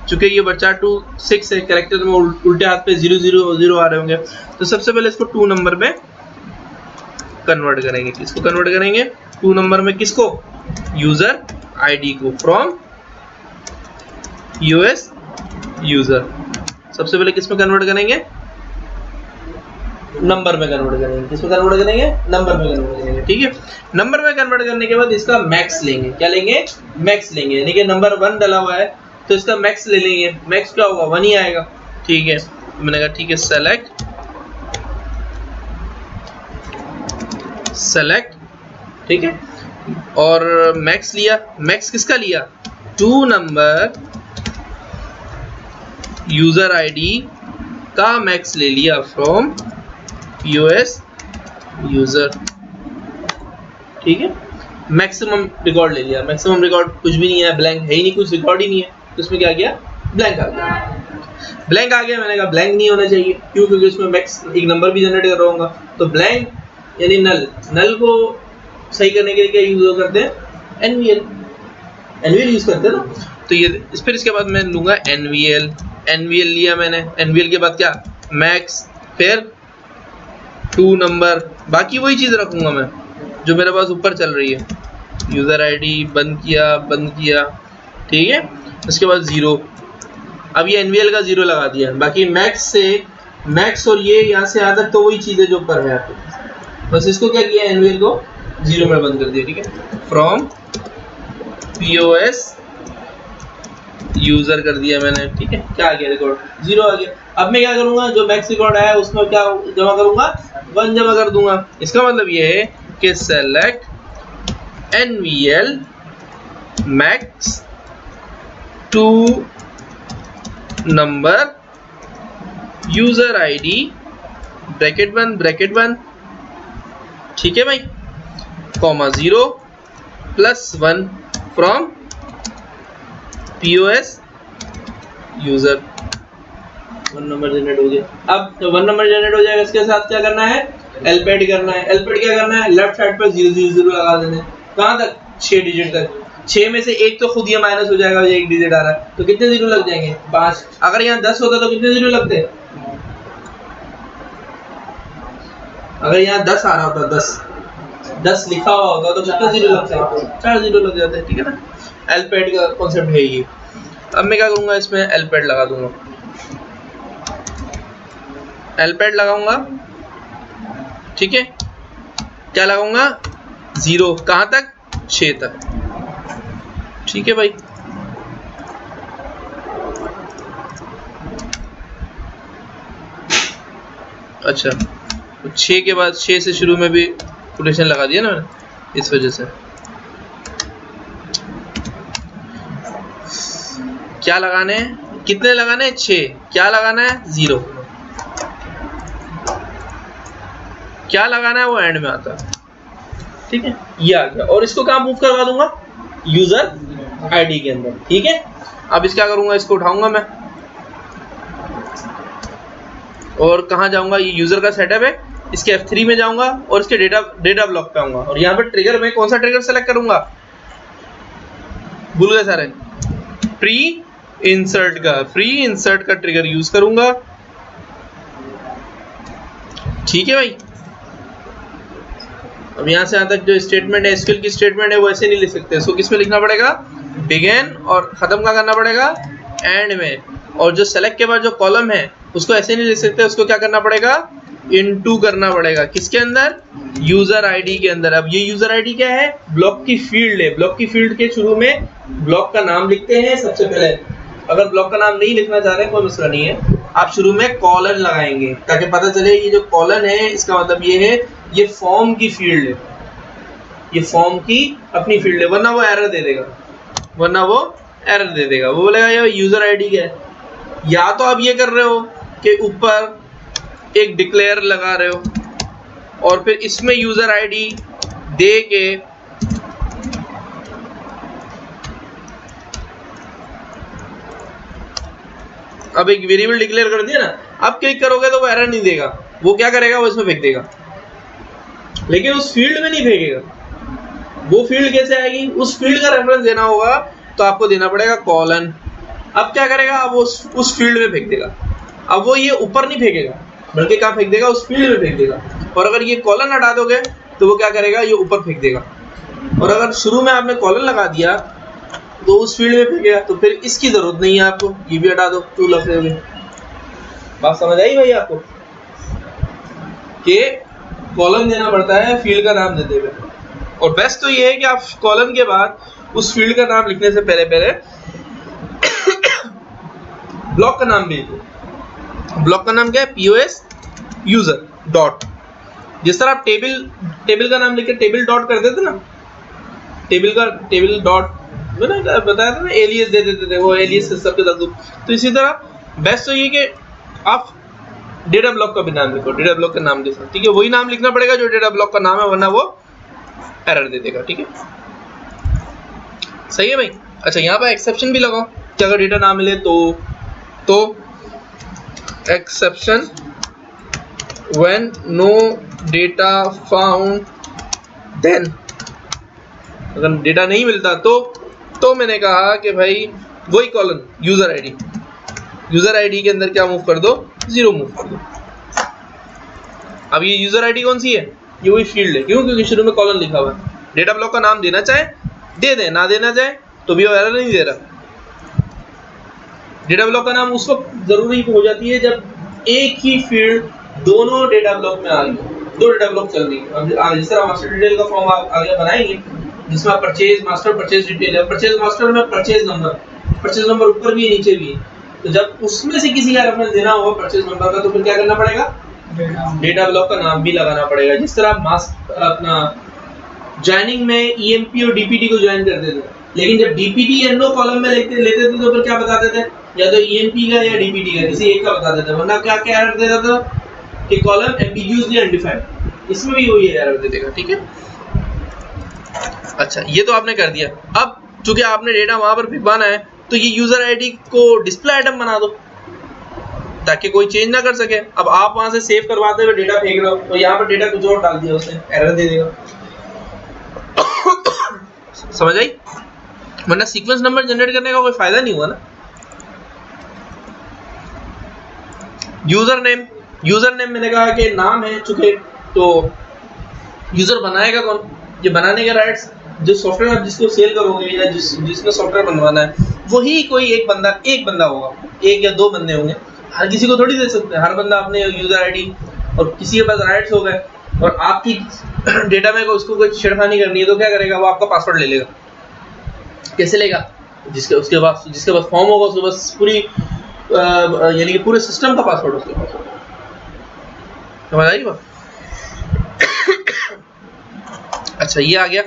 चूंकि ये बच्चा 2 6 है, कैरेक्टर में उल्टे हाथ पे 000 आ रहे होंगे, तो सबसे पहले इसको 2 नंबर में कन्वर्ट करेंगे। किसको कन्वर्ट करेंगे, 2 नंबर में किसको, यूजर आईडी को, फ्रॉम यूएस यूजर। सबसे पहले किस में कन्वर्ट करेंगे, नंबर में कन्वर्ट करेंगे। किस में कन्वर्ट करेंगे, नंबर में कन्वर्ट करेंगे, ठीक है। नंबर में कन्वर्ट करने के बाद इसका मैक्स लेंगे, क्या लेंगे, मैक्स लेंगे, यानी कि नंबर 1 डला हुआ है तो इसका मैक्स ले लेंगे। मैक्स क्या होगा, 1 ही आएगा, ठीक है। मैंने कहा ठीक है, सेलेक्ट, ठीक है। और मैक्स लिया, मैक्स किसका लिया, 2 नंबर यूजर आईडी का मैक्स ले लिया फ्रॉम पीओएस यूजर, ठीक है। मैक्सिमम रिकॉर्ड ले लिया, मैक्सिमम रिकॉर्ड कुछ भी नहीं है, ब्लैंक है ही नहीं, कुछ रिकॉर्ड ही नहीं है, तो इसमें क्या किया, ब्लैंक आ गया। ब्लैंक आ गया, मैंने कहा ब्लैंक नहीं होना चाहिए, क्यों, क्योंकि उसमें मैक्स एक नंबर भी जनरेट कर रहा हूँ। तो ब्लैंक यानी नल को सही करने के लिए क्या यूज करते हैं, एनवीएल यूज करते हैं ना। तो ये फिर इसके बाद मैं लूंगा एनवीएल लिया मैंने, एनवीएल के बाद क्या, मैक्स, फिर 2 नंबर, बाकी वही चीज रखूंगा मैं जो मेरे पास ऊपर चल रही है, यूजर आईडी बंद किया, ठीक है। उसके बाद 0, अब ये एनवीएल का 0 लगा दिया, बाकी मैक्स और ये यहाँ से यहाँ तक तो वही चीज है जो ऊपर है, बस इसको क्या किया, एनवीएल को 0 में बंद कर दिया, ठीक है। फ्रॉम पीओएस यूजर कर दिया मैंने, ठीक है। क्या आ गया, रिकॉर्ड 0 आ गया। अब मैं क्या करूंगा, जो मैक्स रिकॉर्ड आया उसमें क्या जमा करूंगा, 1 जमा कर दूंगा। इसका मतलब ये है कि select NVL max 2 number user ID bracket 1 ठीक है भाई, comma 0 +1 from POS user 1 number generate हो गया। अब तो 1 नंबर जनरेट हो जाएगा, इसके साथ क्या करना है, LPAD करना है। LPAD क्या करना है, लेफ्ट साइड पर 000 लगा देने। कहां तक, 6 डिजिट तक। 6 में से एक तो खुद ये माइनस हो जाएगा, ये एक डिजिट आ रहा है, तो कितने जीरो लग जाएंगे, 5। अगर यहाँ 10 होता तो कितने जीरो लगते, अगर यहाँ 10 आ रहा होता, 10 लिखा हुआ होता तो कितने जीरो लगते हैं, 4 जीरो लग जाते हैं, ठीक है ना। LPAD का कॉन्सेप्ट है ये। अब मैं क्या करूंगा, इसमें LPAD लगा दूंगा, LPAD लगाऊंगा, ठीक है। क्या लगाऊंगा, 0 कहां तक, 6 तक, ठीक है भाई। अच्छा, 6 के बाद 6 से शुरू में भी कोटेशन लगा दिया ना मैंने, इस वजह से। क्या लगाने हैं, कितने लगाने हैं, 6। क्या लगाना है, 0। क्या लगाना है वो एंड में आता है, ठीक है। ये आ गया, और इसको कहां मूव करवा दूंगा, यूजर आईडी के अंदर, ठीक है। अब इस क्या करूंगा, इसको उठाऊंगा मैं और कहां जाऊंगा, ये यूजर का सेटअप है, इसके F3 में जाऊंगा और इसके डेटा ब्लॉक पे आऊंगा, और यहाँ पे ट्रिगर में कौन सा ट्रिगर सेलेक्ट करूंगा, भूल गए सारे, प्री इंसर्ट का ट्रिगर यूज करूंगा, ठीक है भाई। अब यहां से यहां तक जो स्टेटमेंट है, एसक्यूएल की स्टेटमेंट है, वो ऐसे नहीं लिख सकते, इसको किस में लिखना पड़ेगा, बिगिन, और खत्म का करना पड़ेगा एंड में। और जो सेलेक्ट के बाद जो कॉलम है उसको ऐसे नहीं लिख सकते, उसको क्या करना पड़ेगा, इनटू करना पड़ेगा, किसके अंदर, यूजर आईडी के अंदर। अब ये यूजर आईडी क्या है, ब्लॉक की फील्ड है। ब्लॉक की फील्ड के शुरू में ब्लॉक का नाम लिखते हैं सबसे पहले। अगर ब्लॉक का नाम नहीं लिखना चाह रहे कोई मसला नहीं है, आप शुरू में कॉलन लगाएंगे ताकि पता चले ये जो कॉलन है इसका मतलब ये है, ये फॉर्म की फील्ड है, ये फॉर्म की अपनी फील्ड है, वरना वो एरर दे देगा, वो बोलेगा ये यूजर आईडी क्या है। या तो आप ये कर रहे हो कि ऊपर एक डिक्लेयर लगा रहे हो और फिर इसमें यूजर आईडी दे के अब एक वेरिएबल डिक्लेयर कर दिया ना, अब क्लिक करोगे तो वो एरर नहीं देगा, वो क्या करेगा, वो इसमें फेंक देगा, लेकिन उस फील्ड में नहीं फेंकेगा। वो फील्ड कैसे आएगी, उस फील्ड का रेफरेंस देना होगा तो आपको देना पड़ेगा कॉलन। अब क्या करेगा, अब वो उस फील्ड में फेंक देगा। अब वो ये ऊपर नहीं फेंकेगा बल्कि कहाँ फेंक देगा, उस फील्ड में फेंक देगा। और अगर ये कॉलन हटा दोगे तो वो क्या करेगा, ये ऊपर फेंक देगा। और अगर शुरू में आपने कॉलन लगा दिया तो उस फील्ड में फेंकेगा, तो फिर इसकी जरूरत नहीं है आपको, ये भी हटा दो, टू लफड़े हुए। बात समझ आई भाई आपको कि कॉलन देना पड़ता है फील्ड का नाम देते हुए। और बेस्ट तो ये है कि आप कॉलन के बाद उस फील्ड का नाम लिखने से पहले ब्लॉक का नाम भी लिखो। ब्लॉक का नाम क्या है, POS यूजर डॉट। जिस तरह आप टेबल का नाम लिख के टेबल डॉट कर देते ना, टेबल डॉट मैंने बताया था ना, एलियस दे देते थे, वो एलियस सबके साथ। तो इसी तरह बेस्ट तो ये कि आप डेटा ब्लॉक का भी नाम लिखो, डेटा ब्लॉक का नाम के साथ, ठीक है। वही नाम लिखना पड़ेगा जो डेटा ब्लॉक का नाम है, वरना वो एरर दे देगा, ठीक है। सही है भाई। अच्छा, यहाँ पर एक्सेप्शन भी लगाओ कि अगर डेटा ना मिले तो exception when no data found then, अगर डेटा नहीं मिलता तो मैंने कहा कि भाई वही कॉलम यूजर आईडी के अंदर क्या मूव कर दो, 0 मूव कर दो। अब ये यूजर आईडी कौन सी है, ये वही फील्ड है, क्योंकि शुरू में कॉलम लिखा हुआ है। डेटा ब्लॉक का नाम देना चाहे दे दे, ना देना चाहे तो भी वो एरर नहीं दे रहा। डेटा ब्लॉक का नाम उस वक्त जरूरी हो जाती है जब एक ही फील्ड दोनों डेटा ब्लॉक में आ गई, 2 डेटा ब्लॉक चल रही है। जिस तरह मास्टर डिटेल का फॉर्म आप आगे बनाएंगे जिसमें परचेज मास्टर, परचेज डिटेल है, परचेज मास्टर में परचेज नंबर ऊपर भी है नीचे भी है। तो जब उसमें से किसी का रेफरेंस देना होगा परचेज नंबर का, तो फिर क्या करना पड़ेगा, डेटा ब्लॉक का नाम भी लगाना पड़ेगा। जिस तरह अपना ज्वाइनिंग में EMP और DPT को ज्वाइन करते थे, लेकिन जब DPT या नो कॉलम में लेते थे तो फिर क्या बताते थे, या तो EMP का या DPT का, किसी एक का बताते थे, वरना क्या एरर देता था कि कॉलम एम्बिग्यूअसली अनडिफाइंड। इसमें भी वही एरर दे देगा, ठीक है। अच्छा, ये तो आपने कर दिया। अब चूंकि आपने डेटा वहां पर भिजवाना है तो तो ये यूजर आईडी को डिस्प्ले आइटम बना दो ताकि कोई चेंज ना कर सके। अब आप वहां से सेव करवाते हुए डेटा फेंक रहे हो तो यहाँ पर डेटा कुछ और डाल दिया उसने, एरर दे देगा। समझ आई? वरना सीक्वेंस नंबर जनरेट करने का कोई फायदा नहीं हुआ ना। यूजर नेम मैंने कहा कि नाम है, चूंकि तो यूजर बनाएगा कौन? ये बनाने के राइट्स जो सॉफ्टवेयर आप जिसको सेल करोगे या जिसने सॉफ्टवेयर बनवाना है वही कोई एक बंदा होगा, एक या दो बंदे होंगे। हर किसी को थोड़ी दे सकते हैं, हर बंदा अपने यूजर आईडी, और किसी के पास राइट्स हो गए और आपकी डेटा में उसको कोई छेड़खानी करनी है तो क्या करेगा? वो आपका पासवर्ड ले लेगा। कैसे लेगा? जिसके पास फॉर्म होगा उसके पास पूरी यानी कि पूरे सिस्टम का पासवर्ड उसके पास होगा। समझ आई बात? अच्छा, ये आ गया।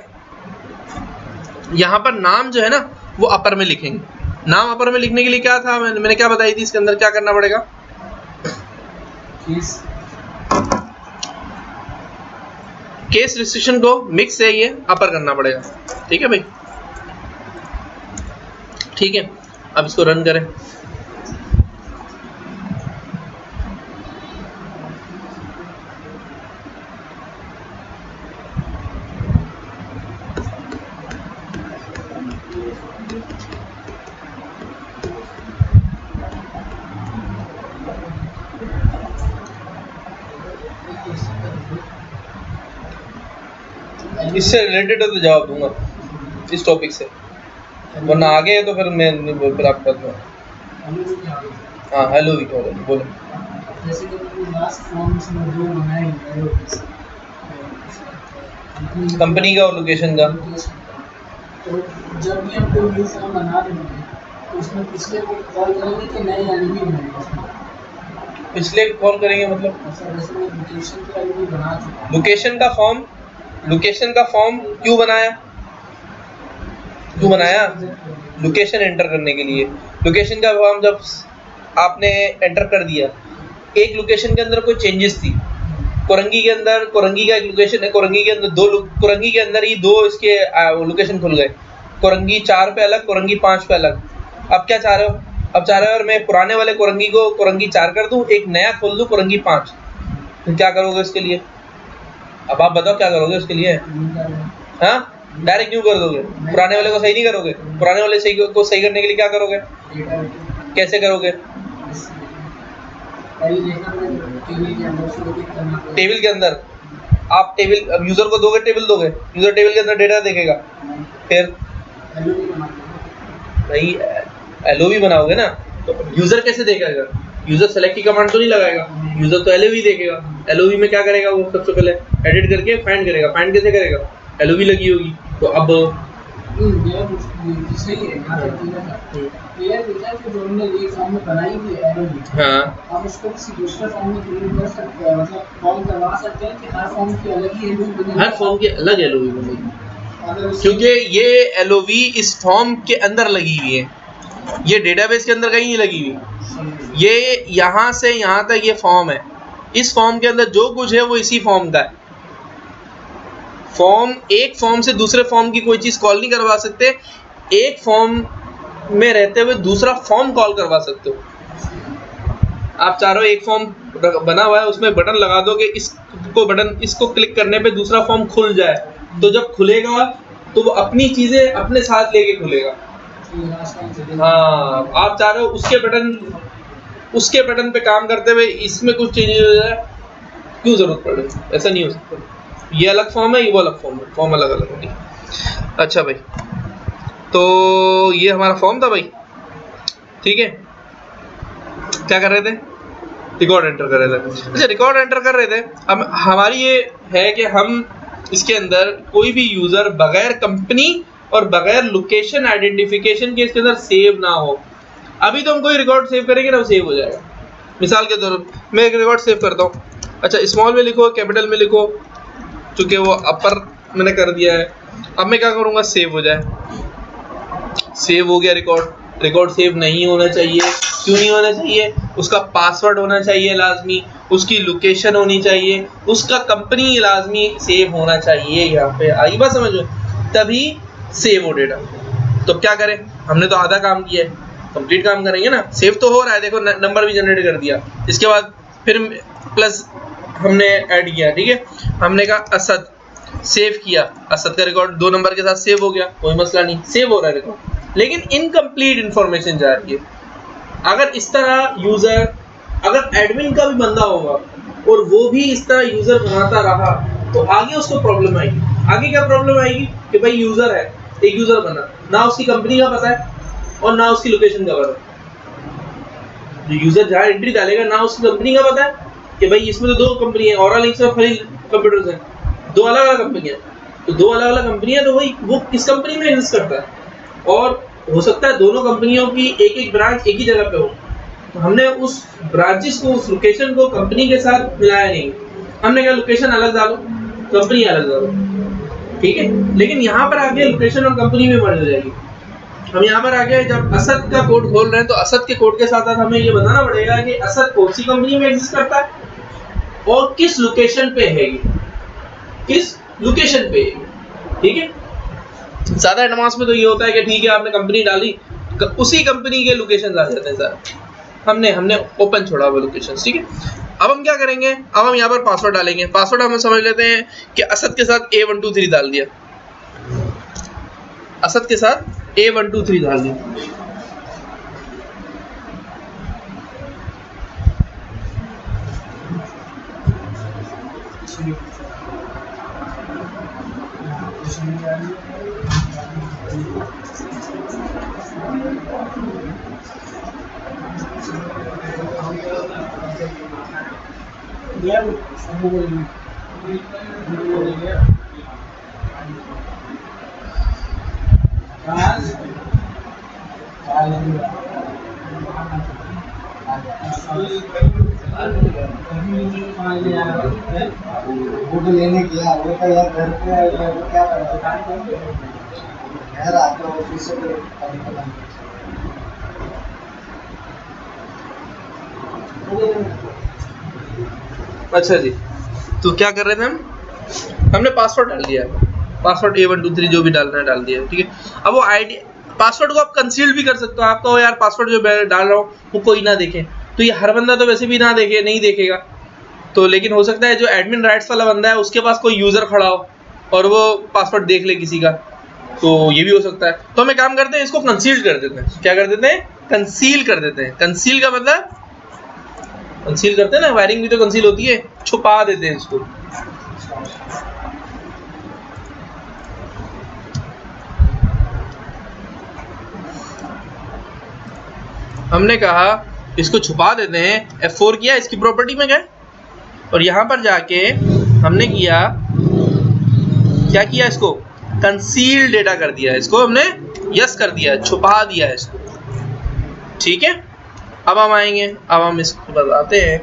यहाँ पर नाम जो है ना वो अपर में लिखेंगे। नाम अपर में लिखने के लिए क्या था, मैंने क्या बताई थी, इसके अंदर क्या करना पड़ेगा? केस रिस्ट्रिक्शन को मिक्स से ये अपर करना पड़ेगा। ठीक है भाई? ठीक है, अब इसको रन करें। इससे रिलेटेड है तो जवाब दूंगा इस टॉपिक से, वरना आगे है तो फिर आप कर दूंगा। हाँ, हेलो बोलो। जैसे कि लास्ट फॉर्म्स में जो बनाए कंपनी का और लोकेशन का, तो जब भी हम कोई न्यू फॉर्म बना रहे हैं तो उसमें पिछले को कॉल करेंगे कि नए एलिमेंट बनाएंगे? पिछले कॉल करेंगे मतलब जैसे मैं लोकेशन का एलिमेंट बना चुका हूं। लोकेशन का फॉर्म क्यों बनाया? लोकेशन एंटर करने के लिए। लोकेशन का फॉर्म जब आपने एंटर कर दिया, एक लोकेशन के अंदर कोई चेंजेस थी, कोरंगी का एक लोकेशन है, कोरंगी के अंदर ही दो इसके लोकेशन खुल गए, कोरंगी 4 पे अलग, कोरंगी 5 पे अलग। अब क्या चाह रहे हो? अब चाह रहे हो मैं पुराने वाले कोरंगी को कोरंगी 4 कर दूं, एक नया खोल दूं कोरंगी 5। तो क्या करोगे इसके लिए? अब आप बताओ क्या करोगे उसके लिए? हाँ, डायरेक्ट क्यों कर दोगे? पुराने वाले को सही नहीं करोगे? पुराने वाले को सही करने के लिए क्या करोगे? कैसे करोगे? टेबल के अंदर आप यूजर को दोगे, यूजर टेबल के अंदर डेटा देखेगा, फिर भाई एलओवी बनाओगे ना, तो यूजर कैसे देखेगा? यूजर सेलेक्ट की कमांड तो नहीं लगाएगा, यूजर तो एलओवी देखेगा। एलओवी में क्या करेगा? वो सबसे पहले एडिट करके फाइंड करेगा। फाइंड कैसे करेगा? एलओवी लगी होगी तो अब सही है। जो हमने एक फॉर्म में बनाई थी एलओवी, हाँ, आप उसको किसी दूसरे फॉर्म में क्रिएट कर सकते हैं, मतलब फॉर्म करवा सकते हैं कि हर फॉर्म की अलग ही एलओवी बनेगी। हर फॉर्म की अलग एलओवी बनेगी, क्योंकि ये एलओवी इस फॉर्म के अंदर लगी हुई है, ये डेटाबेस के अंदर कहीं नहीं लगी हुई। ये यहाँ से यहाँ तक ये फॉर्म है, इस फॉर्म के अंदर जो कुछ है वो इसी फॉर्म का है। एक फॉर्म से दूसरे फॉर्म की कोई चीज कॉल नहीं करवा सकते, एक फॉर्म में रहते हुए दूसरा फॉर्म कॉल करवा सकते हो। आप चाह रहे हो एक फॉर्म बना हुआ है, उसमें बटन लगा दो कि इसको क्लिक करने पे दूसरा फॉर्म खुल जाए, तो जब खुलेगा तो वो अपनी चीजें अपने साथ लेके खुलेगा। हाँ, आप चाह रहे हो उसके बटन पे काम करते हुए इसमें कुछ चेंजेस हो जाए, क्यों जरूरत पड़े? ऐसा नहीं हो सकता। ये अलग फॉर्म है, ये वो अलग फॉर्म है, फॉर्म अलग अलग होगी। अच्छा भाई, तो ये हमारा फॉर्म था भाई, ठीक है। क्या कर रहे थे? रिकॉर्ड एंटर कर रहे थे। अच्छा, रिकॉर्ड एंटर कर रहे थे। अब हमारी ये है कि हम इसके अंदर कोई भी यूजर बगैर कंपनी और बगैर लोकेशन आइडेंटिफिकेशन के इसके अंदर सेव ना हो। अभी तो हम कोई रिकॉर्ड सेव करेंगे ना, वो सेव हो जाएगा। मिसाल के तौर पर मैं एक रिकॉर्ड सेव करता हूँ। अच्छा, स्मॉल में लिखो, कैपिटल में लिखो, चूंकि वो अपर मैंने कर दिया है। अब मैं क्या करूँगा? सेव हो जाए। सेव हो गया रिकॉर्ड सेव नहीं होना चाहिए। क्यों नहीं होना चाहिए? उसका पासवर्ड होना चाहिए लाजमी, उसकी लोकेशन होनी चाहिए, उसका कंपनी लाजमी सेव होना चाहिए। यहाँ पे आई बात समझ में? तभी सेव हो डेटा। तो क्या करें, हमने तो आधा काम किया है, कंप्लीट काम करेंगे ना। सेव तो हो रहा है, देखो नंबर भी जनरेट कर दिया, इसके बाद फिर प्लस हमने ऐड किया, ठीक है। हमने कहा असद, सेव किया, असद का रिकॉर्ड 2 नंबर के साथ सेव हो गया, कोई मसला नहीं, सेव हो रहा है रिकॉर्ड, लेकिन इनकम्प्लीट इंफॉर्मेशन जा रही है। अगर इस तरह यूजर, अगर एडमिन का भी बंदा होगा और वो भी इस तरह यूजर बनाता रहा तो आगे उसको प्रॉब्लम आएगी। आगे क्या प्रॉब्लम आएगी कि भाई यूजर है, एक यूजर बना, ना उसकी कंपनी का पता है और ना उसकी लोकेशन का पता है। जो यूजर जहाँ एंट्री डालेगा ना उसकी कंपनी का पता है कि भाई इसमें तो 2 कंपनी है, ओरालिंक्स और खलील कंप्यूटर्स हैं, 2 अलग अलग कंपनी है, तो 2 अलग अलग कंपनी है, तो भाई वो किस कंपनी में एग्जिस्ट करता है। और हो सकता है दोनों कंपनियों की एक ब्रांच एक ही जगह पे हो, तो हमने उस ब्रांचेस को, उस लोकेशन को कंपनी के साथ मिलाया नहीं, हमने कहा लोकेशन अलग डालो, कंपनी अलग डालो, ठीक है। लेकिन यहाँ पर आगे लोकेशन और कंपनी में मर्ज हो जाएगी। हम यहाँ पर आगे जब असद का कोड खोल रहे हैं तो असद के कोड के साथ साथ हमें ये बताना पड़ेगा कि असद कौन सी कंपनी में एग्जिस्ट करता है और किस लोकेशन पे है, किस लोकेशन पे है, ठीक है। ज्यादा एडवांस में तो ये होता है कि ठीक है आपने कंपनी डाली, उसी कंपनी के लोकेशन आ जाते हैं सर, हमने ओपन छोड़ा वो लोकेशन, ठीक है। अब हम क्या करेंगे, अब हम यहाँ पर पासवर्ड डालेंगे। पासवर्ड हम समझ लेते हैं कि असद के साथ A123 डाल दिया, असद के साथ A123 डाल दिया, वो लेने गया, वो तो यार घर पे वो क्या करता यार, आके ऑफिस से अच्छा जी। तो क्या कर रहे थे हमने पासवर्ड डाल दिया है, पासवर्ड A123 जो भी डालना है डाल दिया है, ठीक है। अब वो आईडी, पासवर्ड को आप कंसील भी कर सकते हो, आप कहो यार पासवर्ड जो मैं डाल रहा हूँ वो कोई ना देखे, तो ये हर बंदा तो वैसे भी ना देखे, नहीं देखेगा, तो लेकिन हो सकता है जो एडमिन राइट्स वाला बंदा है उसके पास कोई यूजर खड़ा हो और वो पासवर्ड देख ले किसी का, तो ये भी हो सकता है। तो हम एक काम करते हैं, इसको कंसील कर देते हैं। क्या कर देते हैं, कंसील कर देते हैं। कंसील का मतलब, कंसील करते हैं ना, वायरिंग भी तो कंसील होती है, छुपा देते हैं इसको। हमने कहा इसको छुपा देते हैं, F4 किया, इसकी प्रॉपर्टी में गए और यहां पर जाके हमने किया, क्या किया, इसको कंसील डेटा कर दिया, इसको हमने यस कर दिया, छुपा दिया है इसको, ठीक है। अब हम आएंगे, अब हम इसको बताते हैं,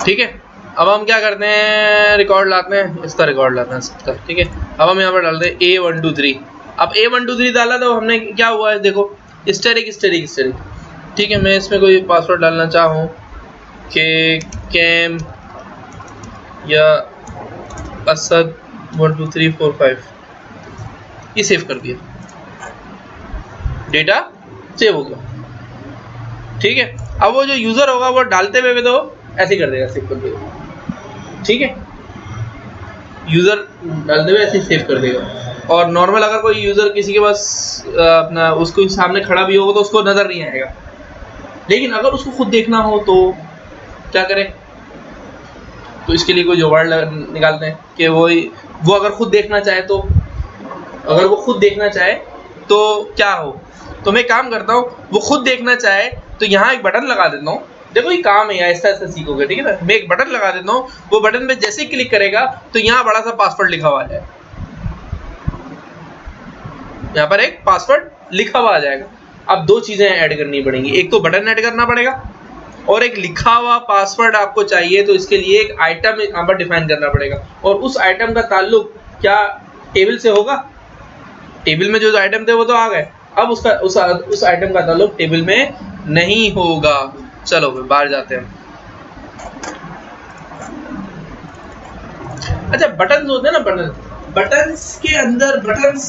ठीक है। अब हम क्या करते हैं, रिकॉर्ड लाते हैं, इसका रिकॉर्ड लाते हैं सबका, ठीक है। अब हम यहाँ पर डालते हैं A123। अब A123 डाला तो हमने क्या हुआ है, देखो स्टेरिक स्टेरिक स्टेरिक, ठीक है। मैं इसमें कोई पासवर्ड डालना चाहूँ कि कैम या असद 12345, ये सेव कर दिया, डेटा सेव हो गया, ठीक है। अब वो जो यूजर होगा वो डालते हुए तो ऐसे कर देगा, सेव कर देगा, ठीक है। यूजर डालते हुए ऐसे सेव कर देगा। और नॉर्मल अगर कोई यूजर किसी के पास अपना उसको सामने खड़ा भी होगा तो उसको नजर नहीं आएगा, लेकिन अगर उसको खुद देखना हो तो क्या करें, तो इसके लिए कोई जुगाड़ निकालते हैं कि वो अगर खुद देखना चाहे तो, अगर वो खुद देखना चाहे तो क्या हो। तो मैं काम करता हूँ, वो खुद देखना चाहे तो यहाँ एक बटन लगा देता हूँ, देखो ये काम है, ऐसा ऐसा सीखोगे, ठीक है ना। मैं एक बटन लगा देता हूँ, वो बटन पे जैसे ही क्लिक करेगा तो यहाँ बड़ा सा पासवर्ड लिखा हुआ है, यहाँ पर एक पासवर्ड लिखा हुआ आ जाएगा। अब दो चीजें ऐड करनी पड़ेंगी, एक तो बटन ऐड करना पड़ेगा और एक लिखा हुआ पासवर्ड आपको चाहिए, तो इसके लिए एक आइटम यहाँ पर डिफाइन करना पड़ेगा और उस आइटम का ताल्लुक क्या टेबल से होगा, टेबल में जो आइटम थे वो तो आ गए, अब उसका उस आइटम का ताल्लुक टेबल में नहीं होगा। चलो बाहर जाते हैं। अच्छा बटन होते हैं ना, बटन्स के अंदर बटन्स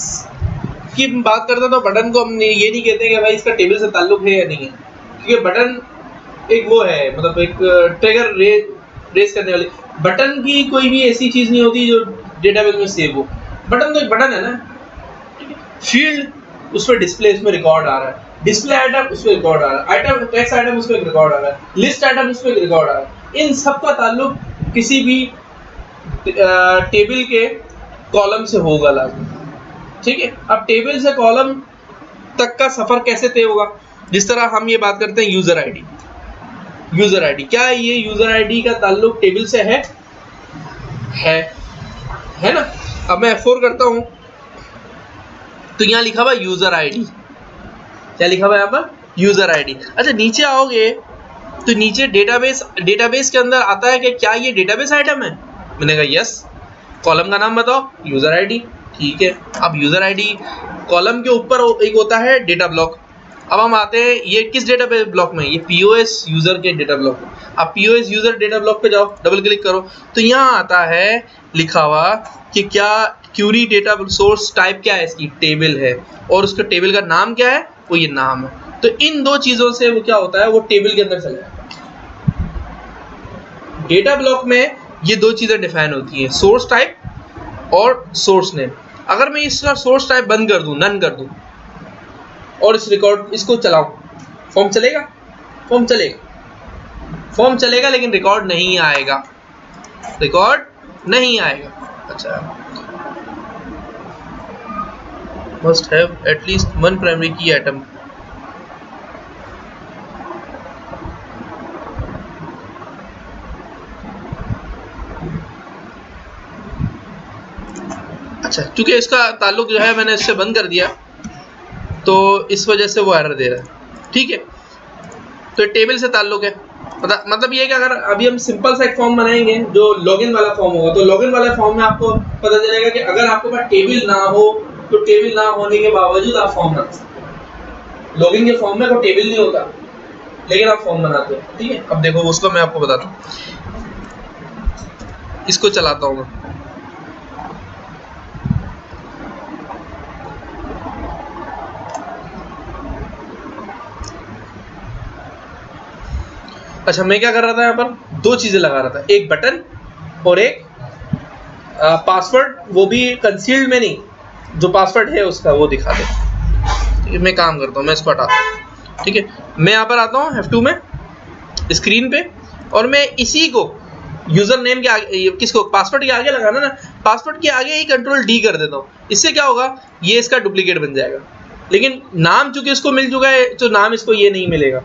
की बात करते हैं तो बटन को हम ये नहीं कहते कि भाई इसका टेबल से ताल्लुक है या नहीं है, क्योंकि बटन एक वो है, मतलब एक ट्रिगर रेस करने वाली। बटन की कोई भी ऐसी चीज नहीं होती जो डेटाबेस में सेव हो। बटन तो एक बटन है ना, फील्ड उस पर डिस्प्ले, उसमें रिकॉर्ड आ रहा है, डिस्प्ले आइटम उस पर रिकॉर्ड आ रहा है, आइटम टेक्स्ट आइटम उस पर रिकॉर्ड आ रहा है, लिस्ट आइटम उस पर रिकॉर्ड आ रहा है। इन सब का ताल्लुक किसी भी टेबल के कॉलम से होगा लाजमी, ठीक है। अब टेबल से कॉलम तक का सफर कैसे तय होगा, जिस तरह हम ये बात करते हैं यूजर आईडी। यूजर आईडी क्या है, ये यूजर आईडी का ताल्लुक टेबल से है ना। अब मैं F4 करता हूं तो यहां लिखा हुआ यूजर आईडी, क्या लिखा हुआ है यहाँ पर, यूजर आईडी। अच्छा नीचे आओगे तो नीचे डेटाबेस के अंदर आता है कि क्या ये डेटाबेस आइटम है, मैंने कहा यस। कॉलम का नाम बताओ, यूजर आईडी, ठीक है। अब यूजर आईडी कॉलम के ऊपर एक होता है डेटा ब्लॉक। अब हम आते हैं ये किस डेटा ब्लॉक में, ये POS यूजर के डेटा ब्लॉक में। अब POS यूजर डेटा ब्लॉक पे जाओ, डबल क्लिक करो तो यहाँ आता है लिखा हुआ कि क्या क्यूरी डेटा सोर्स टाइप क्या है, इसकी टेबल है और उसका टेबल का नाम क्या है, वो ये नाम है। तो इन दो चीजों से वो क्या होता है, वो टेबल के अंदर चला जाता है। डेटा ब्लॉक में ये दो चीजें डिफाइन होती हैं, सोर्स टाइप और सोर्स नेम। अगर मैं इसका सोर्स टाइप बंद कर दूं, नन कर दूं और इस रिकॉर्ड इसको चलाऊं, फॉर्म चलेगा, फॉर्म चलेगा लेकिन रिकॉर्ड नहीं आएगा, अच्छा must have at least one primary key item। अच्छा क्योंकि इसका ताल्लुक जो है मैंने इससे बंद कर दिया तो इस वजह से वो एरर दे रहा है, ठीक है। तो टेबल से ताल्लुक है, मतलब ये कि अगर अभी हम सिंपल सा एक फॉर्म बनाएंगे जो लॉगिन वाला फॉर्म होगा, तो लॉगिन वाले फॉर्म में आपको पता चलेगा कि अगर आपके पास टेबल ना हो तो टेबल ना होने के बावजूद आप फॉर्म बना सकते हैं। लॉगिन के फॉर्म में कोई टेबल नहीं होता लेकिन आप फॉर्म बनाते हो, ठीक है। अब देखो उसको मैं आपको बताता हूँ, इसको चलाता हूँ मैं। अच्छा मैं क्या कर रहा था, यहाँ पर दो चीजें लगा रहा था, एक बटन और एक पासवर्ड, वो भी कंसील्ड में नहीं, जो पासवर्ड है उसका वो दिखा दे। ठीक है मैं काम करता हूँ, मैं इसको हटाता हूँ, ठीक है। मैं यहाँ पर आता हूँ F2 में स्क्रीन पे और मैं इसी को यूजर नेम के आगे, किसको पासवर्ड के आगे लगाना ना, पासवर्ड के आगे ही Ctrl+D कर देता हूँ। इससे क्या होगा, ये इसका डुप्लीकेट बन जाएगा, लेकिन नाम चूंकि इसको मिल चुका है तो नाम इसको ये नहीं मिलेगा,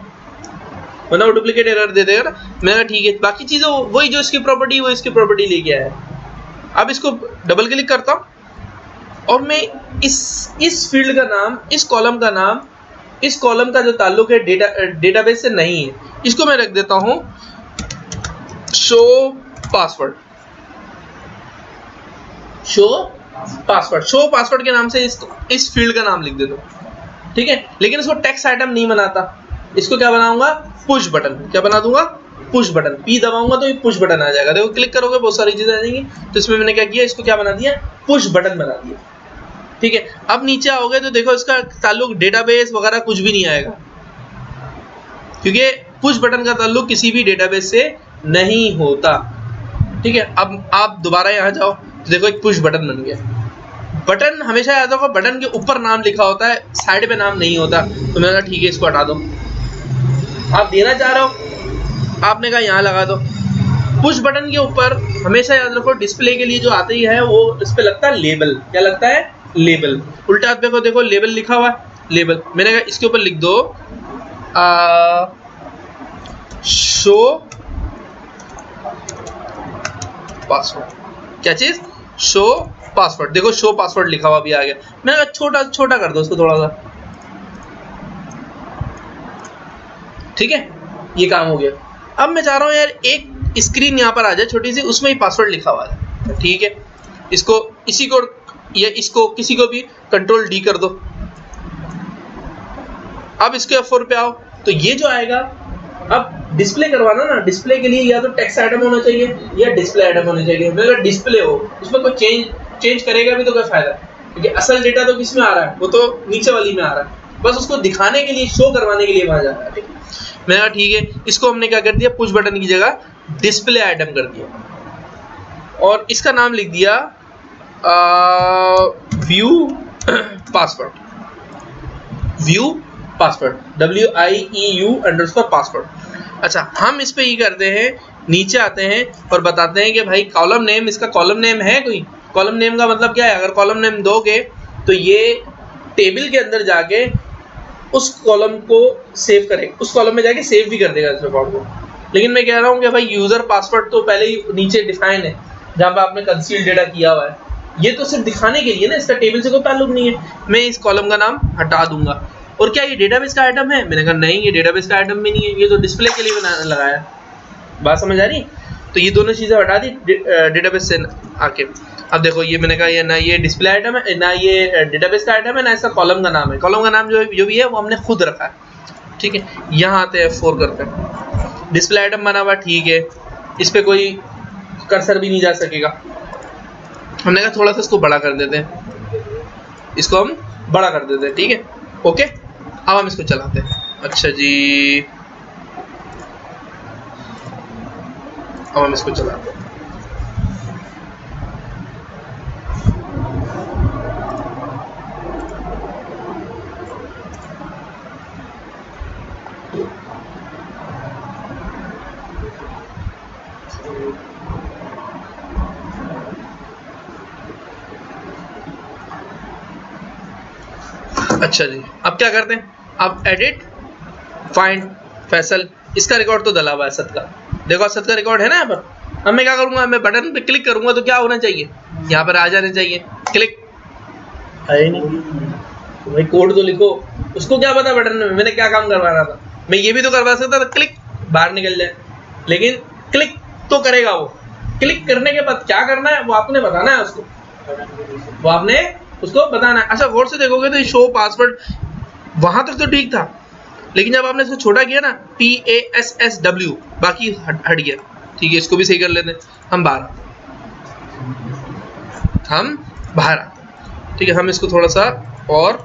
वरना वो डुप्लीकेट एरर दे देगा ना। मैंने कहा ठीक है, बाकी चीजें वही जो इसकी प्रॉपर्टी वो इसकी प्रॉपर्टी लेके आया है। अब इसको डबल क्लिक करता हूँ और मैं इस फील्ड का नाम, इस कॉलम का नाम, इस कॉलम का जो ताल्लुक है डेटाबेस से नहीं है, इसको मैं रख देता हूँ शो पासवर्ड। शो पासवर्ड के नाम से इस फील्ड का नाम लिख देता हूँ, ठीक है। लेकिन इसको टेक्स्ट आइटम नहीं बनाता, इसको क्या बनाऊंगा, पुश बटन। क्या बना दूंगा, पुश बटन। P दबाऊंगा तो ये पुश बटन आ जाएगा, देखो क्लिक करोगे बहुत सारी चीजें आ जाएंगी। तो इसमें मैंने क्या किया, इसको क्या बना दिया, पुश बटन बना दिया, ठीक है। अब नीचे आओगे तो देखो इसका ताल्लुक डेटाबेस वगैरह कुछ भी नहीं आएगा, क्योंकि पुश बटन का ताल्लुक किसी भी डेटाबेस से नहीं होता, ठीक है। अब आप दोबारा यहाँ जाओ तो देखो एक पुश बटन बन गया। बटन हमेशा याद होगा, बटन के ऊपर नाम लिखा होता है, साइड पे नाम नहीं होता। तो मैंने कहा ठीक है इसको हटा दो, आप देना चाह रहे हो आपने कहा यहाँ लगा दो। पुश बटन के ऊपर हमेशा याद रखो डिस्प्ले के लिए जो आती है वो इस पे लगता है लेबल। क्या लगता है, लेबल। उल्टा हाथ पे देखो लेबल लिखा हुआ है, लेबल। मैंने कहा इसके ऊपर लिख दो शो पासवर्ड। क्या चीज, शो पासवर्ड। देखो शो पासवर्ड लिखा हुआ भी आ गया। मैंने कहा छोटा कर दो उसको थोड़ा सा, ठीक है, ये काम हो गया। अब मैं चाह रहा हूँ यार एक स्क्रीन यहाँ पर आ जाए छोटी सी, उसमें ही पासवर्ड लिखा हुआ है, ठीक है। इसको इसी को या इसको किसी को भी कंट्रोल डी कर दो। अब इसके F4 पे आओ तो ये जो आएगा, अब डिस्प्ले करवाना ना, डिस्प्ले के लिए या तो टेक्स्ट आइटम होना चाहिए या डिस्प्ले आइटम होना चाहिए। अगर डिस्प्ले हो उसमें कोई चेंज करेगा भी तो क्या फायदा, क्योंकि असल डेटा तो किस में आ रहा है, वो तो नीचे वाली में आ रहा है, बस उसको दिखाने के लिए, शो करवाने के लिए वहां जा रहा है, ठीक है। मैंने कहा ठीक है, इसको हमने क्या कर दिया, पुश बटन की जगह डिस्प्ले आइटम कर दिया और इसका नाम लिख दिया व्यू पासवर्ड, व्यू पासवर्ड, WIEU_पासवर्ड। अच्छा, हम इस पे ये करते हैं, नीचे आते हैं और बताते हैं कि भाई कॉलम नेम, इसका कॉलम नेम है कोई? कॉलम नेम का मतलब क्या है? अगर कॉलम नेम दोगे तो ये टेबल के अंदर जाके उस कॉलम को सेव करे, उस कॉलम में जाके सेव भी कर देगा इस रिकॉर्ड को। लेकिन मैं कह रहा हूँ कि भाई यूजर पासवर्ड तो पहले ही नीचे डिफाइन है, जहाँ पे आपने कंसील डेटा किया हुआ है, ये तो सिर्फ दिखाने के लिए ना, इसका टेबल से कोई ताल्लुक नहीं है। मैं इस कॉलम का नाम हटा दूंगा। और क्या ये डेटाबेस का आइटम है? मैंने कहा नहीं, ये डेटाबेस का आइटम भी नहीं है, ये तो डिस्प्ले के लिए बनाया लगाया। बात समझ आ रही? तो ये दोनों चीजें हटा दी डेटाबेस से आके। अब देखो ये मैंने कहा ये ना ये डिस्प्ले आइटम है, ना ये डेटाबेस का आइटम है, ना इसका कॉलम का नाम है। कॉलम का नाम जो भी है वो हमने खुद रखा है, ठीक है। यहाँ आते हैं F4 करते हैं, डिस्प्ले आइटम बना हुआ, ठीक है, इस पे कोई कर्सर भी नहीं जा सकेगा। हमने कहा थोड़ा सा इसको बड़ा कर देते हैं, इसको हम बड़ा कर देते हैं, ठीक है, ओके। अब हम इसको चलाते हैं। अच्छा जी, अब हम इसको चलाते हैं। अच्छा जी, अब क्या करते हैं, अब एडिट फाइंड फैसल, इसका रिकॉर्ड तो डला हुआ है असद का, देखो असद का रिकॉर्ड है ना यहाँ पर। अब मैं क्या करूंगा, मैं बटन पे क्लिक करूंगा तो क्या होना चाहिए, यहाँ पर आ जाने चाहिए, क्लिक है नहीं तो भाई कोड तो लिखो, उसको क्या पता बटन में मैंने क्या काम करवाना था। मैं ये भी तो करवा सकता था क्लिक बाहर निकल जाए, लेकिन क्लिक तो करेगा वो। क्लिक करने के बाद क्या करना है वो आपने बताना है उसको, वो आपने उसको बताना है। अच्छा गौर से देखोगे तो शो पासवर्ड वहां तक तो ठीक था, लेकिन जब आपने इसको छोटा किया ना, PASSW, बाकी हट गया, ठीक है। इसको भी सही कर लेते हैं, हम बाहर आते हैं, ठीक है। हम इसको थोड़ा सा और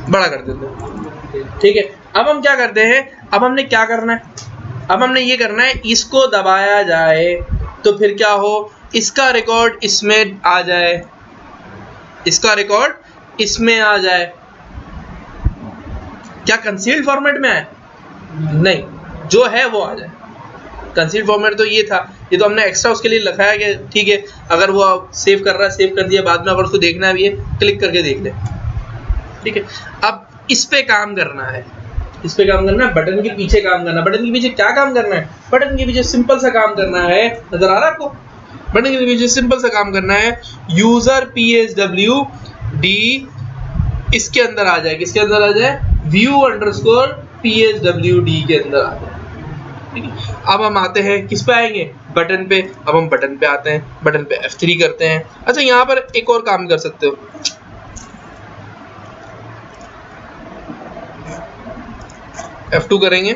बड़ा कर देते हैं, ठीक है। अब हम क्या करते हैं, अब हमने क्या करना है, अब हमने ये करना है, इसको दबाया जाए तो फिर क्या हो, इसका रिकॉर्ड इसमें आ जाए, इसका रिकॉर्ड इसमें आ जाए। क्या कंसील्ड फॉर्मेट में है? नहीं, जो है वो आ जाए। कंसील्ड फॉर्मेट तो ये था, ये तो हमने एक्स्ट्रा उसके लिए लिखा है कि ठीक है, अगर वो सेव कर रहा है सेव कर दिया, बाद में अगर उसको देखना भी है क्लिक करके देख ले, ठीक है। अब इस पे काम करना है, इस पे काम करना है, बटन के पीछे काम करना है। बटन के पीछे क्या काम करना है, बटन के पीछे सिंपल सा काम करना है, नजर आ रहा है आपको? बटन के पीछे सिंपल सा काम करना है, यूजर PSWD इसके अंदर आ जाए, किसके अंदर आ जाए, view_PSWD के अंदर आ जाए, ठीक है। अब हम आते हैं किस पे आएंगे, बटन पे। अब हम बटन पे आते हैं, बटन पे F3 करते हैं। अच्छा यहाँ पर एक और काम कर सकते हो, F2 करेंगे।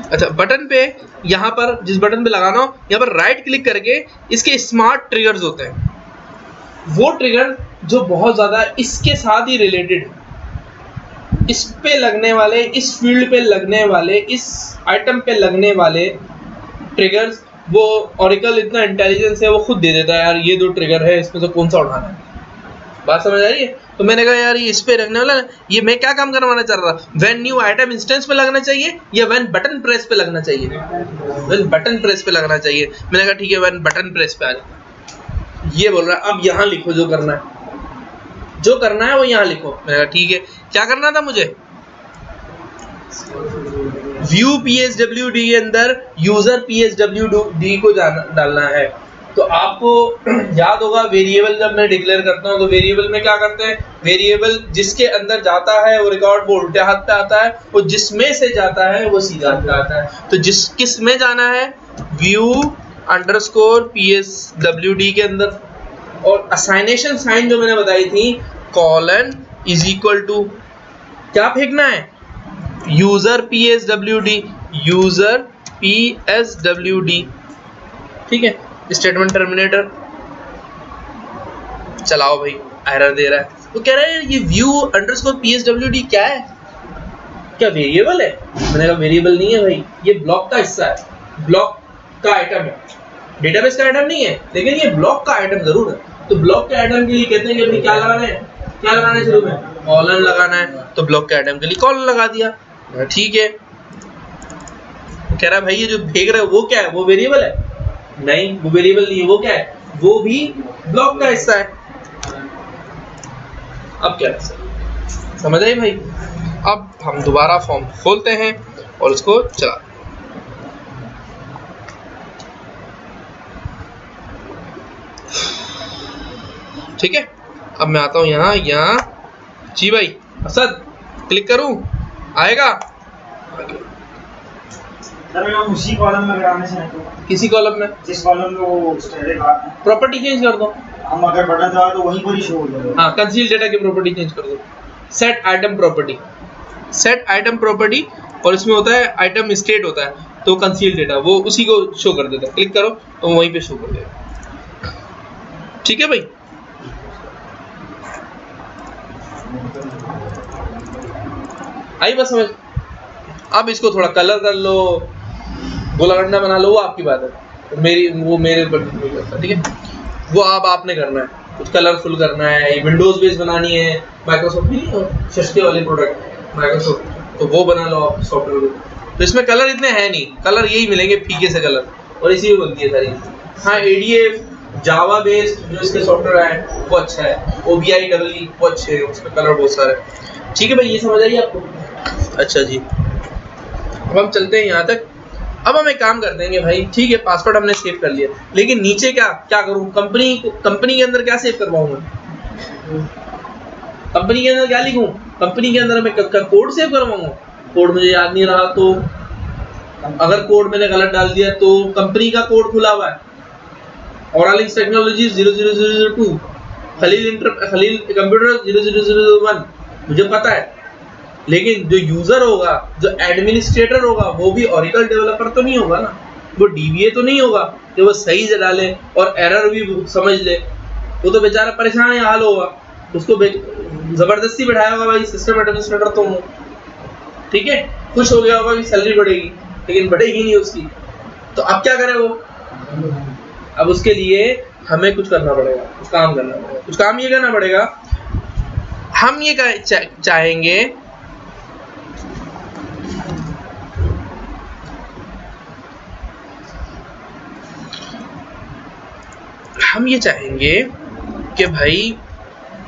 अच्छा बटन पे, यहाँ पर जिस बटन पे लगाना हो, यहाँ पर राइट क्लिक करके इसके स्मार्ट ट्रिगर्स होते हैं, वो ट्रिगर जो बहुत ज्यादा इसके साथ ही रिलेटेड है, इस पे लगने वाले, इस फील्ड पे लगने वाले, इस आइटम पे लगने वाले ट्रिगर्स, वो ऑरिकल इतना इंटेलिजेंस है, वो खुद दे देता है यार ये दो ट्रिगर है, इसमें से कौन सा उठाना है। बात समझ आ रही है? तो मैंने कहा यार ये इस पे रखने वाला, ये मैं क्या काम करवाना चाह रहा था, व्हेन न्यू आइटम इंस्टेंस पे लगना चाहिए या व्हेन बटन प्रेस पे लगना चाहिए, व्हेन बटन प्रेस पे लगना चाहिए। मैंने कहा ठीक है, व्हेन बटन प्रेस पे आ जाए, ये बोल रहा है। अब यहाँ लिखो जो करना है, जो करना है वो यहाँ लिखो। मैंने कहा ठीक है, क्या करना था मुझे, व्यू PSWD के अंदर यूजर PSWD को डालना है, तो आपको याद होगा वेरिएबल जब मैं डिक्लेयर करता हूँ तो वेरिएबल में क्या करते हैं, वेरिएबल जिसके अंदर जाता है वो रिकॉर्ड वो उल्टे हाथ पे आता है, वो जिसमें से जाता है वो सीधा हाथ पे आता है। तो जिस किस में जाना है, व्यू अंडरस्कोर PSWD के अंदर, और असाइनेशन साइन जो मैंने बताई थी कॉलन इज इक्वल टू क्या फेंकना है, यूजर PSWD, यूजर PSWD, ठीक है। स्टेटमेंट टर्मिनेटर चलाओ भाई, एरर दे रहा है, वो कह रहा है ये व्यू अंडरस्कोर PSWD क्या है, क्या वेरिएबल है? मैंने कहा वेरिएबल नहीं है भाई, ये ब्लॉक का हिस्सा है, ब्लॉक का आइटम है, डेटाबेस का आइटम नहीं है, लेकिन ये ब्लॉक का आइटम जरूर है। तो ब्लॉक के आइटम के लिए कहते हैं कि अपनी क्या लगाना है, क्या लगाना है शुरू में, कॉलन लगाना है, तो ब्लॉक के आइटम के लिए कॉलन लगा दिया, ठीक है। कह रहा है भाई ये जो फेंक रहे हो वो क्या है, वो वेरिएबल है? नहीं, वो वेरिएबल नहीं है, वो क्या है, वो भी ब्लॉक का हिस्सा है। अब क्या है, समझ आए भाई? अब हम दोबारा फॉर्म खोलते हैं और उसको चला, ठीक है। अब मैं आता हूं यहाँ जी भाई असद, क्लिक करूं आएगा, सर मैं उसी कॉलम में लगाने से नहीं तो किसी कॉलम में, जिस कॉलम में वो स्टैटिक आता है प्रॉपर्टी चेंज कर दो, हम अगर बटन दबाए तो वहीं पर ही शो हो जाएगा। हाँ, कंसील डेटा की प्रॉपर्टी चेंज कर दो, set item property, set item property, और इसमें होता है आइटम स्टेट होता है, तो कंसील डेटा वो उसी को शो कर देता है, क्लिक करो तो वहीं पे शो कर देगा, ठीक है भाई। आई बस समझ। अब इसको थोड़ा कलर कर लो, गोलागंडा बना लो, वो आपकी बात है, मेरे ऊपर नहीं करता, ठीक है। वो आपने करना है, कुछ कलरफुल करना है, विंडोज बेस बनानी है, माइक्रोसॉफ्ट नहीं सस्ते वाले प्रोडक्ट माइक्रोसॉफ्ट, तो वो बना लो आप सॉफ्टवेयर को। तो इसमें कलर इतने हैं नहीं, कलर यही मिलेंगे फीके से कलर, और इसी में बनती है सारी। हाँ, ADF जावा बेस्ड जो इसके सॉफ्टवेयर है वो अच्छा है, OBIEE वो अच्छे है, उसमें कलर बहुत सारे, ठीक है भाई। ये समझ आई आपको? अच्छा जी, अब हम चलते हैं यहाँ तक। अब हम एक काम कर देंगे भाई, ठीक है, पासवर्ड हमने सेव कर लिया, लेकिन नीचे क्या करूँ, कंपनी के अंदर क्या सेव करवाऊंगा, कंपनी के अंदर क्या लिखूं, कंपनी के अंदर मैं कोड सेव करवाऊंगा, कोड मुझे याद नहीं रहा तो, अगर कोड मैंने गलत डाल दिया तो कंपनी का कोड खुला हुआ है, ओरालिंक्स टेक्नोलॉजी 00002, खलील कंप्यूटर 00001, मुझे पता है, लेकिन जो यूजर होगा, जो एडमिनिस्ट्रेटर होगा, वो भी ओरेकल डेवलपर तो नहीं होगा ना, वो DBA तो नहीं होगा कि वो सही से डाले और एरर भी समझ ले, वो तो बेचारा परेशान है, हाल होगा, उसको जबरदस्ती बैठाया होगा भाई सिस्टम एडमिनिस्ट्रेटर तुम हो, ठीक है, खुश हो गया होगा कि सैलरी बढ़ेगी, लेकिन बढ़ेगी नहीं उसकी, तो अब क्या करे वो, अब उसके लिए हमें कुछ करना पड़ेगा, कुछ काम करना पड़ेगा, कुछ काम ये करना पड़ेगा, हम ये चाहेंगे कि भाई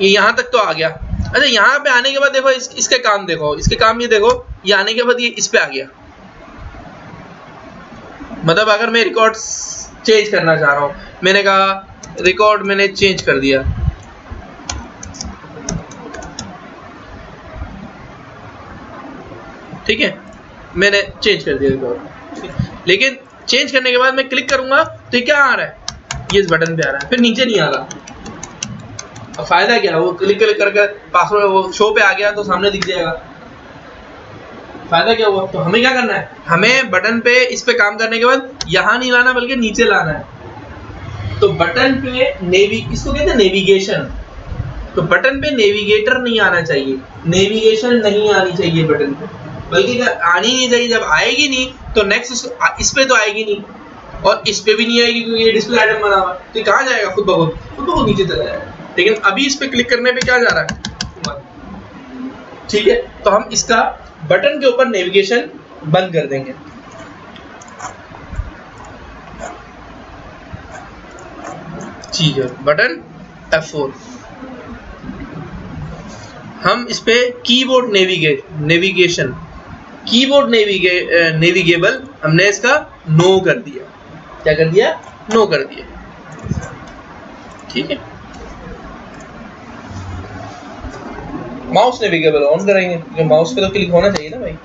ये यहाँ तक तो आ गया। अच्छा, यहाँ पे आने के बाद देखो इसके काम देखो, इसके काम ये देखो, ये आने के बाद ये इस पे आ गया, मतलब अगर मैं रिकॉर्ड चेंज करना चाह रहा हूँ, मैंने कहा रिकॉर्ड मैंने चेंज कर दिया, ठीक है, मैंने चेंज कर दिया रिकॉर्ड, लेकिन चेंज करने के बाद मैं क्लिक करूंगा तो ये क्या आ रहा है, ये इस बटन पे आ रहा है, फिर नीचे नहीं आ रहा। अब फायदा क्या है, वो क्लिक करके पासवर्ड वो शो पे आ गया तो सामने दिख जाएगा, फायदा क्या हुआ? तो हमें क्या करना है, हमें बटन पे इस पे काम करने के बाद यहाँ नहीं लाना बल्कि नीचे लाना है। तो बटन पे इसको कहते हैं नेविगेशन, तो बटन पे नेविगेटर नहीं आना चाहिए, नेविगेशन नहीं आनी चाहिए बटन पे, बल्कि आनी नहीं चाहिए, जब आएगी नहीं तो नेक्स्ट इस पे तो आएगी नहीं, और इस पे भी नहीं आएगी क्योंकि ये डिस्प्ले आइटम बना हुआ, तो कहाँ जाएगा, खुद ब खुद नीचे चला जाएगा। लेकिन अभी इस पे क्लिक करने पे क्या जा रहा है, ठीक है, तो हम इसका बटन के ऊपर नेविगेशन बंद कर देंगे। ठीक है, बटन F4, हम इस पे कीबोर्ड नेविगेशन, कीबोर्ड नेविगेबल हमने इसका नो कर दिया, क्या कर दिया, नो कर दिया, ठीक है, माउस नेविगेबल ऑन करेंगे क्योंकि माउस पे तो क्लिक होना चाहिए ना भाई।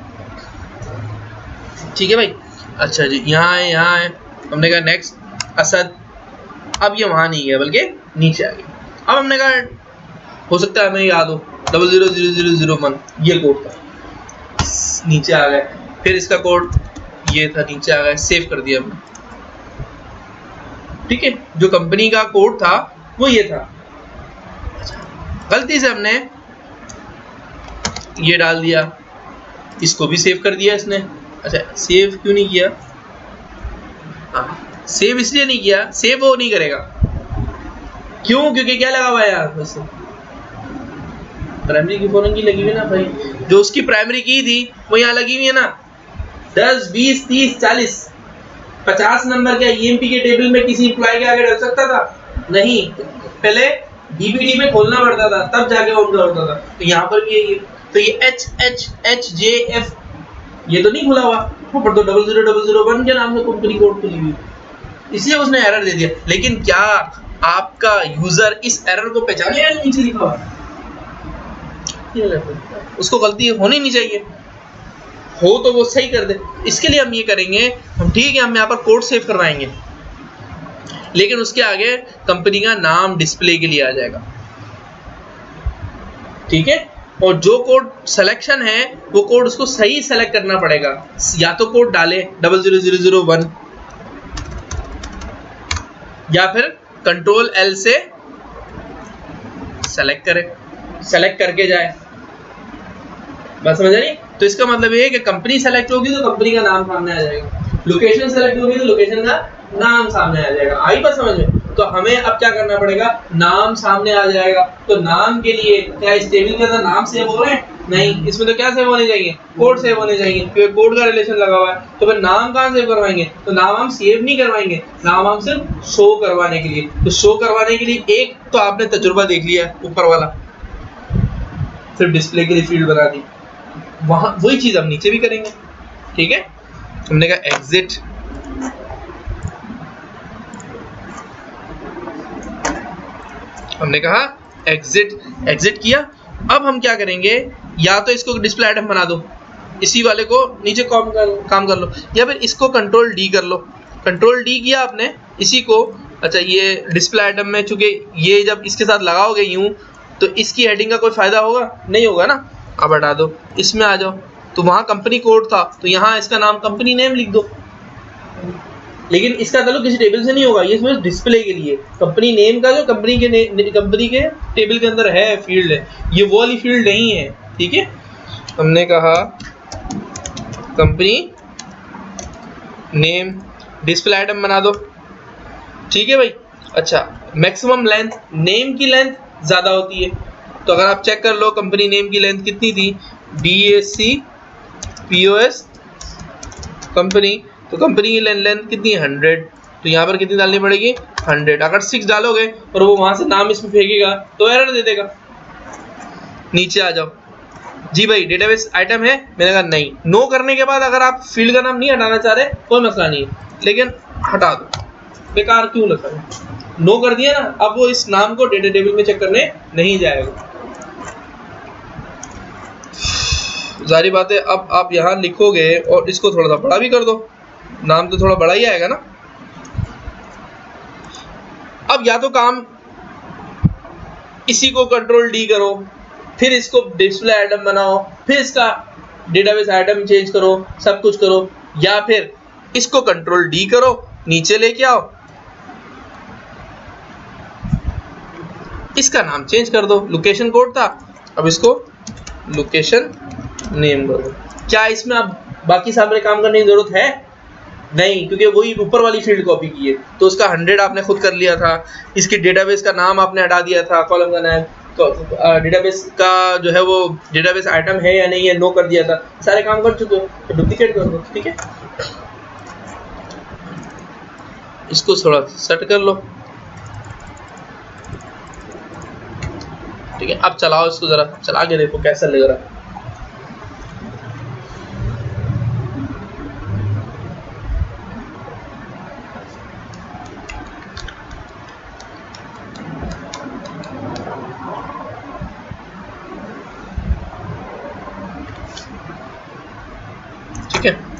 ठीक है भाई। अच्छा जी, यहाँ है हमने कहा नेक्स्ट असद। अब ये वहां नहीं गया बल्कि नीचे आ गया। अब हमने कहा हो सकता है हमें याद हो 000001 ये कोड था, नीचे आ गए। फिर इसका कोड ये था, नीचे आ गए, सेव कर दिया हमने। ठीक है, जो कंपनी का कोड था वो ये था। गलती से हमने ये डाल दिया, इसको भी सेव कर दिया इसने। अच्छा, सेव क्यों नहीं किया? सेव इसलिए नहीं किया, सेव वो नहीं करेगा। क्यों? क्योंकि क्या लगा हुआ है यार, बस प्राइमरी की फोन की लगी हुई ना भाई, जो उसकी प्राइमरी की थी वो यहाँ लगी हुई है ना। 10 20 30 40 50 नंबर क्या ईएमपी के टेबल में किसी एम्प्लॉय के आगे डल सकता था? नहीं, पहले डीबीडी में खोलना पड़ता था तब जाके ऑन होता था। तो यहाँ पर भी ये तो ये HHHJF ये तो नहीं खुला हुआ, ऊपर तो 00001 के नाम से कंपनी कोड खुली हुई, इसलिए उसने एरर दे दिया। लेकिन क्या आपका यूजर इस एरर को पहचानेगा? नीचे लिखा हुआ, उसको गलती होनी नहीं चाहिए, हो तो वो सही कर दे। इसके लिए हम ये करेंगे, हम ठीक है हम यहाँ पर कोड सेव करवाएंगे, लेकिन उसके आगे कंपनी का नाम डिस्प्ले के लिए आ जाएगा। ठीक है, और जो कोड सिलेक्शन है वो कोड उसको सही सेलेक्ट करना पड़ेगा। या तो कोड डाले 00001 या फिर कंट्रोल L से सेलेक्ट करे, सेलेक्ट करके जाए। बात समझ रही? तो इसका मतलब ये है कि कंपनी सेलेक्ट होगी तो कंपनी का नाम सामने आ जाएगा, लोकेशन सेलेक्ट होगी तो लोकेशन का नाम सामने आ जाएगा। आई बात समझ में? तो हमें अब क्या करना पड़ेगा, नाम सामने आ जाएगा। तो नाम के लिए क्या इस टेबल के अंदर नाम सेव हो रहे हैं? नहीं, इसमें तो क्या सेव होने चाहिए? कोड सेव होने चाहिए, क्योंकि कोड का रिलेशन लगा हुआ है। तो फिर नाम कहाँ सेव करवाएंगे? तो नाम हम सेव नहीं करवाएंगे, नाम हम सिर्फ शो करवाने के लिए। तो शो करवाने के लिए एक तो आपने तजुर्बा देख लिया ऊपर वाला, सिर्फ डिस्प्ले के लिए फील्ड बना दी, वहां वही चीज हम नीचे भी करेंगे। ठीक है, हमने कहा एग्जिट, हमने कहा एग्जिट किया। अब हम क्या करेंगे, या तो इसको डिस्प्ले आइटम बना दो, इसी वाले को नीचे काम कर लो, या फिर इसको कंट्रोल डी कर लो। कंट्रोल डी किया आपने इसी को। अच्छा, ये डिस्प्ले आइटम में चूंकि ये जब इसके साथ लगाओगे यूं तो इसकी हेडिंग का कोई फायदा होगा? नहीं होगा ना। अब हटा दो, इसमें आ जाओ। तो वहां कंपनी कोड था तो यहाँ इसका नाम कंपनी नेम लिख दो, लेकिन इसका ताल्लुक किसी टेबल से नहीं होगा, ये सिर्फ डिस्प्ले के लिए। कंपनी नेम का जो कंपनी के टेबल के अंदर है फील्ड है, ये वो वाली फील्ड नहीं है। ठीक है, हमने कहा कंपनी नेम डिस्प्ले आइटम बना दो। ठीक है भाई। अच्छा, मैक्सिमम लेंथ, नेम की लेंथ ज्यादा होती है, तो अगर आप चेक कर लो कंपनी नेम की लेंथ कितनी थी, DAC POS कंपनी, तो कंपनी की लेंथ कितनी है 100, तो यहाँ पर कितनी डालनी पड़ेगी 100। अगर 6 डालोगे और वो वहां से नाम इसमें फेंकेगा तो एरर दे देगा। नीचे आ जाओ जी भाई, डेटाबेस आइटम है? मैंने कहा नहीं। नो करने के बाद अगर आप फील्ड का नाम नहीं हटाना चाह रहे कोई मसला नहीं है, लेकिन हटा दो, बेकार क्यों लगा। नो कर दिया ना, अब वो इस नाम को डेटा टेबल में चेक करने नहीं जाएगा। जारी बात है, अब आप यहाँ लिखोगे और इसको थोड़ा सा बड़ा भी कर दो, नाम तो थोड़ा बड़ा ही आएगा ना। अब या तो काम इसी को कंट्रोल डी करो, फिर इसको डिस्प्ले आइटम बनाओ, फिर इसका डेटाबेस आइटम चेंज करो, सब कुछ करो, या फिर इसको कंट्रोल डी करो, नीचे लेके आओ, इसका नाम चेंज कर दो। लोकेशन कोड था, अब इसको लोकेशन नेम कर दो। क्या इसमें अब बाकी सारे काम करने की जरूरत है? नहीं, क्योंकि वही ऊपर वाली फील्ड कॉपी की है, तो उसका 100 आपने खुद कर लिया था, इसकी डेटाबेस का नाम आपने हटा दिया था, कॉलम का नाम, तो डेटाबेस का जो है वो डेटाबेस आइटम है या नहीं है नो कर दिया था, सारे काम कर चुके हो, तो डुप्लीकेट कर दो। ठीक है, इसको थोड़ा सेट कर लो। ठीक है, अब चलाओ इसको, जरा चला के देखो कैसा लग रहा है।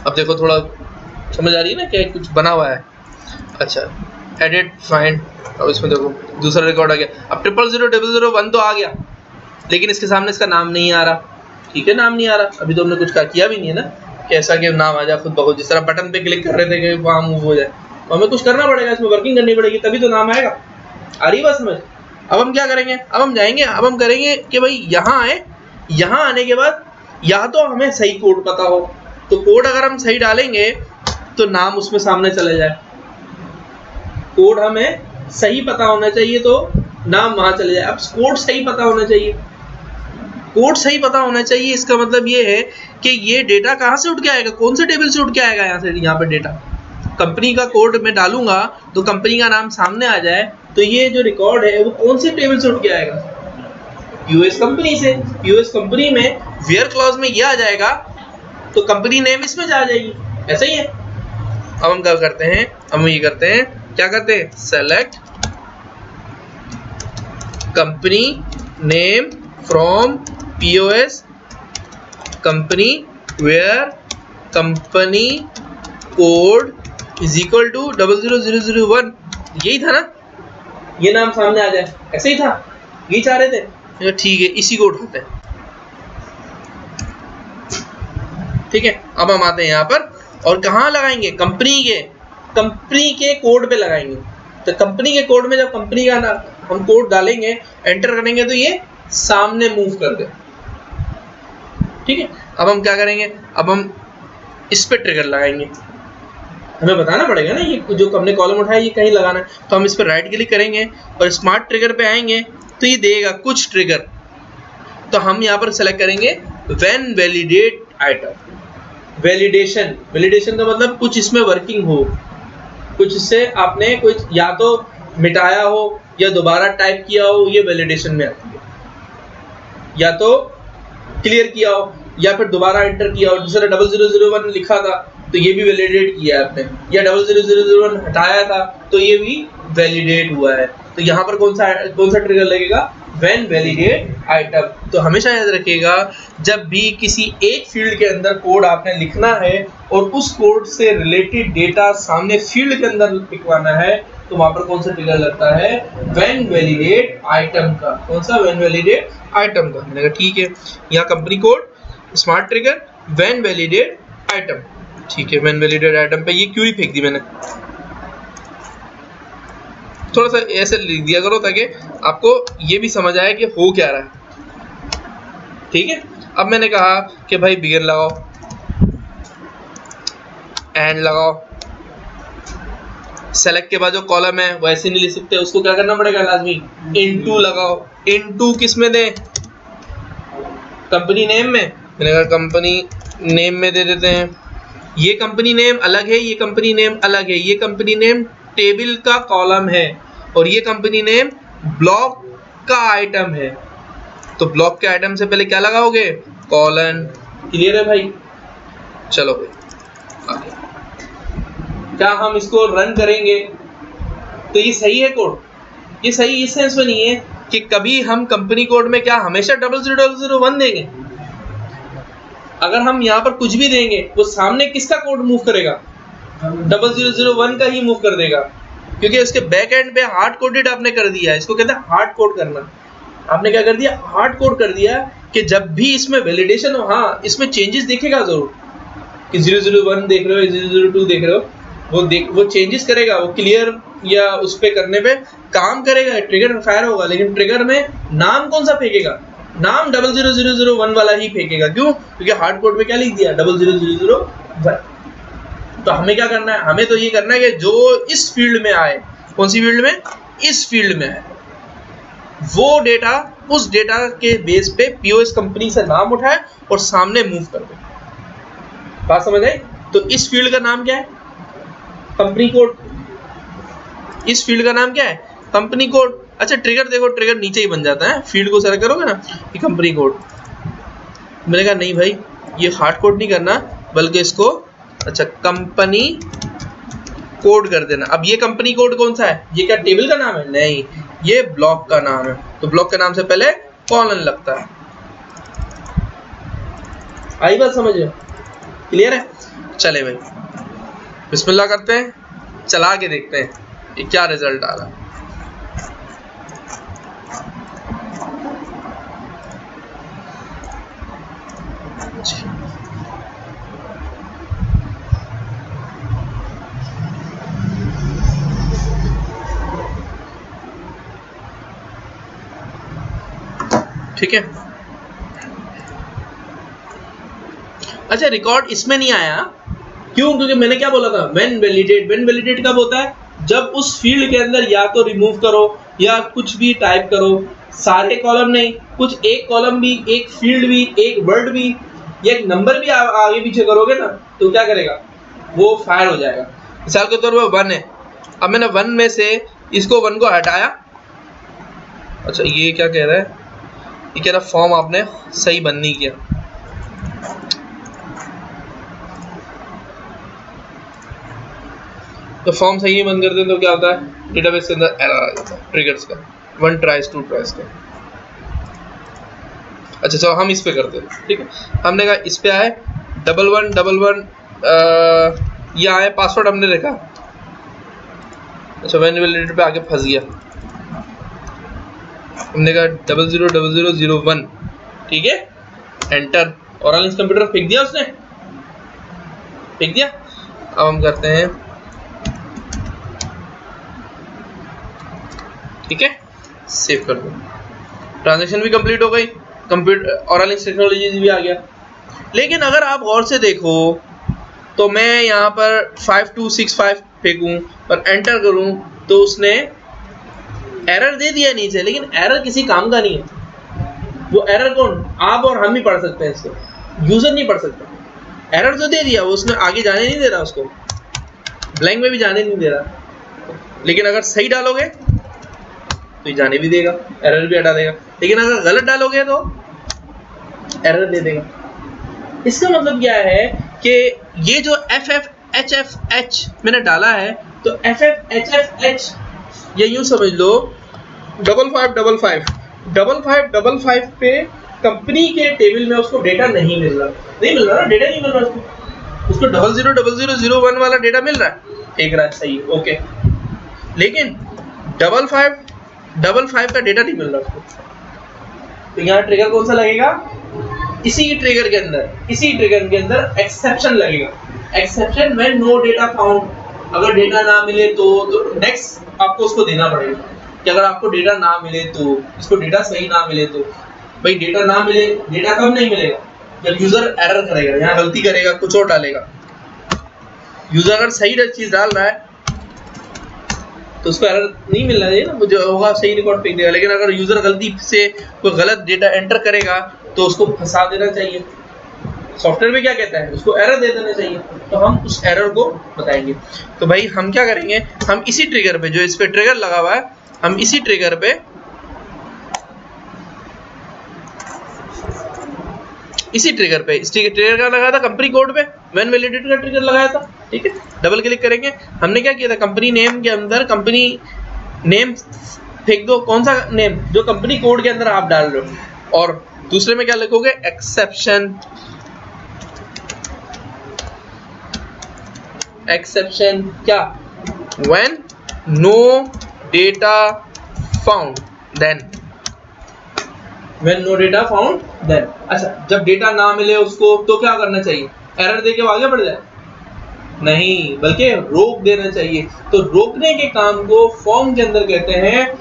अब देखो थोड़ा समझ आ रही है ना क्या कुछ बना हुआ है। अच्छा एडिट फाइंड, अब इसमें देखो दूसरा रिकॉर्ड आ गया। अब 000001 तो आ गया, लेकिन इसके सामने इसका नाम नहीं आ रहा। ठीक है, नाम नहीं आ रहा, अभी तो हमने कुछ किया भी नहीं है ना, कैसा कि नाम आ जाए खुद ब खुद। जिस तरह बटन पे क्लिक कर रहे थे कि वहाँ मूव हो जाए, तो हमें कुछ करना पड़ेगा, इसमें वर्किंग करनी पड़ेगी, तभी तो नाम आएगा। आ रही बात समझ? अब हम क्या करेंगे, अब हम जाएंगे, अब हम करेंगे कि भाई यहाँ आए, यहाँ आने के बाद या तो हमें सही कोड पता हो, तो कोड अगर हम सही डालेंगे तो नाम उसमें सामने चले जाए। कोड हमें सही पता होना चाहिए तो नाम वहां चले जाए। अब कोड सही पता होना चाहिए, कोड सही पता होना चाहिए, इसका मतलब ये है कि ये डेटा कहाँ से उठ के आएगा, कौन से टेबल से उठ के आएगा। यहाँ से यहाँ पे डेटा कंपनी का कोड में डालूंगा तो कंपनी का नाम सामने आ जाए, तो ये जो रिकॉर्ड है वो कौन से टेबल से उठ के आएगा, पीओएस कंपनी से। पीओएस कंपनी में वेयर क्लॉज में ये आ जाएगा तो कंपनी नेम इसमें जा जाएगी, ऐसा ही है। अब हम क्या करते हैं, हम ये करते हैं, क्या करते हैं, select company name from POS company where company code is equal to 00001। यही था ना, ये नाम सामने आ जाए, ऐसे ही था, यही चाह रहे थे। ठीक है, इसी को उठाते हैं। ठीक है, अब हम आते हैं यहाँ पर और कहाँ लगाएंगे, कंपनी के कोड पे लगाएंगे। तो कंपनी के कोड में जब कंपनी का नाम हम कोड डालेंगे, एंटर करेंगे, तो ये सामने मूव कर दे। ठीक है, अब हम क्या करेंगे, अब हम इस पे ट्रिगर लगाएंगे। हमें बताना पड़ेगा ना ये जो हमने कॉलम उठाया ये कहीं लगाना है, तो हम इस पर राइट क्लिक करेंगे और स्मार्ट ट्रिगर पे आएंगे तो ये देगा कुछ ट्रिगर। तो हम यहाँ पर सेलेक्ट करेंगे व्हेन वैलिडेट आइटम। वैलिडेशन का मतलब कुछ इसमें वर्किंग हो, कुछ इससे आपने कुछ या तो मिटाया हो या दोबारा टाइप किया हो, ये वैलिडेशन में आती है। या तो क्लियर किया हो या फिर दोबारा एंटर किया हो, जैसे 0001 लिखा था तो ये भी वैलिडेट किया है आपने, या 0001 हटाया था तो ये भी वैलिडेट हुआ है। तो यहाँ पर कौन सा ट्रिगर लगेगा, व्हेन वैलिडेट आइटम। तो हमेशा याद रखिएगा, जब भी किसी एक फील्ड के अंदर कोड आपने लिखना है और उस कोड से रिलेटेड डेटा सामने फील्ड के अंदर लिखवाना है, तो वहां पर कौन सा ट्रिगर लगता है, व्हेन वैलिडेट आइटम का। कौन सा, व्हेन वैलिडेट आइटम का। मैंने कहा ठीक है, यहाँ company code smart trigger when validate item. ठीक है, व्हेन वैलिडेट आइटम पे ये क्यूरी फेंक दी मैंने। थोड़ा सा ऐसे लिख दिया करो ताकि आपको ये भी समझ आए कि हो क्या रहा है। ठीक है, अब मैंने कहा कि भाई बिगिन लगाओ, एंड लगाओ, सेलेक्ट के बाद जो कॉलम है वो ऐसे नहीं लिख सकते, उसको क्या करना पड़ेगा, लाजमी इनटू लगाओ। इनटू किस में दे, कंपनी नेम में। मैंने कहा कंपनी नेम में दे देते हैं। ये कंपनी नेम अलग है, ये कंपनी नेम अलग है। ये कंपनी नेम टेबल का कॉलम है और ये कंपनी नेम ब्लॉक का आइटम है। तो ब्लॉक के आइटम से पहले क्या लगाओगे, कॉलन। क्लियर है भाई, चलो भाई आगे। क्या हम इसको रन करेंगे तो ये सही है कोड, ये सही इस सेंस में नहीं है कि कभी हम कंपनी कोड में क्या हमेशा 0001 देंगे। अगर हम यहाँ पर कुछ भी देंगे वो सामने किसका कोड मूव करेगा, 0001 का ही मूव कर देगा, क्योंकि उसके बैक एंड पे हार्ड कोडेड आपने कर दिया है। इसको कहते हैं हार्ड कोड करना। आपने क्या कर दिया, हार्ड कोड कर दिया कि जब भी इसमें वैलिडेशन हो, हाँ इसमें चेंजेस दिखेगा जरूर कि 001 देख रहे हो, 002 देख रहे हो, वो चेंजेस करेगा, वो क्लियर या उस पे करने पे काम करेगा, ट्रिगर फायर होगा। लेकिन ट्रिगर में नाम कौन सा फेंकेगा, नाम 00001 वाला ही फेंकेगा। क्यों, क्योंकि हार्ड कोड में क्या लिख दिया, 00001। तो हमें क्या करना है, हमें तो ये करना है कि जो इस फील्ड में आए, कौन सी फील्ड में, इस फील्ड में आए, वो डेटा उस डेटा के बेस पे पीओएस कंपनी से नाम उठाए और सामने मूव कर दे। बात समझ आई? तो इस फील्ड का नाम क्या है, कंपनी कोड। इस फील्ड का नाम क्या है, कंपनी कोड। अच्छा ट्रिगर देखो, ट्रिगर नीचे ही बन जाता है, फील्ड को सेलेक्ट करोगे ना, ये कंपनी कोड। मैंने कहा नहीं भाई, ये हार्ड कोड नहीं करना, बल्कि इसको अच्छा कंपनी कोड कर देना। अब ये कंपनी कोड कौन सा है, ये क्या टेबल का नाम है, नहीं ये ब्लॉक का नाम है। तो ब्लॉक के नाम से पहले कॉलन लगता है। आई बात समझ, क्लियर है? चले भाई बिस्मिल्लाह करते हैं, चला के देखते हैं ये क्या रिजल्ट आ रहा है। ठीक है, अच्छा रिकॉर्ड इसमें नहीं आया, क्यों? क्योंकि मैंने क्या बोला था, व्हेन वैलिडेट। व्हेन वैलिडेट कब होता है? जब उस फील्ड के अंदर या तो रिमूव करो या कुछ भी टाइप करो, सारे कॉलम नहीं, कुछ एक कॉलम भी, एक फील्ड भी, एक वर्ड भी, या एक नंबर भी आगे पीछे करोगे ना, तो क्या करेगा वो फायर हो जाएगा। मिसाल के तौर पर 1 है, अब मैंने 1 में से इसको 1 को हटाया। अच्छा ये क्या कह रहा है, ये कह रहा फॉर्म आपने सही बंद नहीं किया। तो फॉर्म सही नहीं बंद करते हैं तो क्या होता है, डेटाबेस के अंदर एरर आ जाता है ट्रिगर्स का, 1 ट्राइज 2 ट्राइज का। अच्छा चलो हम इस पे करते हैं, ठीक है। हमने कहा इस पे आए 1111 ये आए, पासवर्ड हमने देखा। अच्छा व्हेन वैलिडेट पे आके फंस गया, हमने कहा 000001, ठीक है, एंटर। और इस कंप्यूटर फेंक दिया उसने, फेंक दिया। अब हम करते हैं, ठीक है, सेव कर दो। ट्रांजैक्शन भी कंप्लीट हो गई, कंप्यूटर ऑरलिंक्स टेक्नोलॉजीज भी आ गया। लेकिन अगर आप गौर से देखो तो मैं यहाँ पर 5265 फेंकूं और एंटर करूं तो उसने एरर दे दिया नीचे, लेकिन एरर किसी काम का नहीं है। वो एरर कौन, आप और हम ही पढ़ सकते हैं इसको, यूजर नहीं पढ़ सकता। एरर तो दे दिया, वो उसने आगे जाने नहीं दे रहा, उसको ब्लैंक में भी जाने नहीं दे रहा। लेकिन अगर सही डालोगे तो ये जाने भी देगा, एरर भी हटा देगा। लेकिन अगर गलत डालोगे तो एरर दे देगा। इसका मतलब क्या है कि ये जो FFHFH मैंने डाला है, तो FFHFH ये यूं समझ लो 5555 पे कंपनी के टेबल में उसको डेटा नहीं मिल रहा, नहीं मिल रहा ना, डेटा नहीं मिल रहा उसको 000001 वाला डेटा मिल रहा है, एक रहा है, सही है, ओके। लेकिन 5555 का डेटा नहीं मिल रहा उसको। तो यहाँ ट्रिगर कौन सा लगेगा, इसी ट्रिगर के अंदर एक्सेप्शन लगेगा। Exception when no data found. अगर डेटा ना मिले तो नेक्स्ट आपको उसको देना पड़ेगा कि अगर आपको डेटा ना मिले तो, इसको डेटा सही ना मिले तो। भाई डेटा ना मिले, डेटा कब नहीं मिलेगा, जब यूजर एरर करेगा, यहाँ गलती करेगा, कुछ और डालेगा। यूजर अगर सही चीज डाल रहा है तो उसको एरर नहीं मिलना चाहिए ना, मुझे होगा सही रिकॉर्ड फेंक देगा। लेकिन अगर यूजर गलती से कोई गलत डेटा एंटर करेगा तो उसको फंसा देना चाहिए। सॉफ्टवेयर में क्या कहता है, उसको एरर दे देना चाहिए। तो हम उस एरर को बताएंगे। तो भाई हम क्या करेंगे, हम इसी ट्रिगर पे, जो इस पे ट्रिगर लगा हुआ है, हम इसी ट्रिगर पे इस ट्रिगर का लगाया था कंपनी कोड पे, व्हेन वैलिडेट का ट्रिगर लगाया था, ठीक है। डबल क्लिक करेंगे, हमने क्या किया था, कंपनी नेम के अंदर कंपनी नेम फेंक दो। कौन सा नेम, जो कंपनी कोड के अंदर आप डाल रहे हो। और दूसरे में क्या लिखोगे, एक्सेप्शन क्या, when no data found then, when no data found then. अच्छा जब डेटा ना मिले उसको तो क्या करना चाहिए, एरर देके वो आगे बढ़ जाए, नहीं, बल्कि रोक देना चाहिए। तो रोकने के काम को फॉर्म के अंदर कहते हैं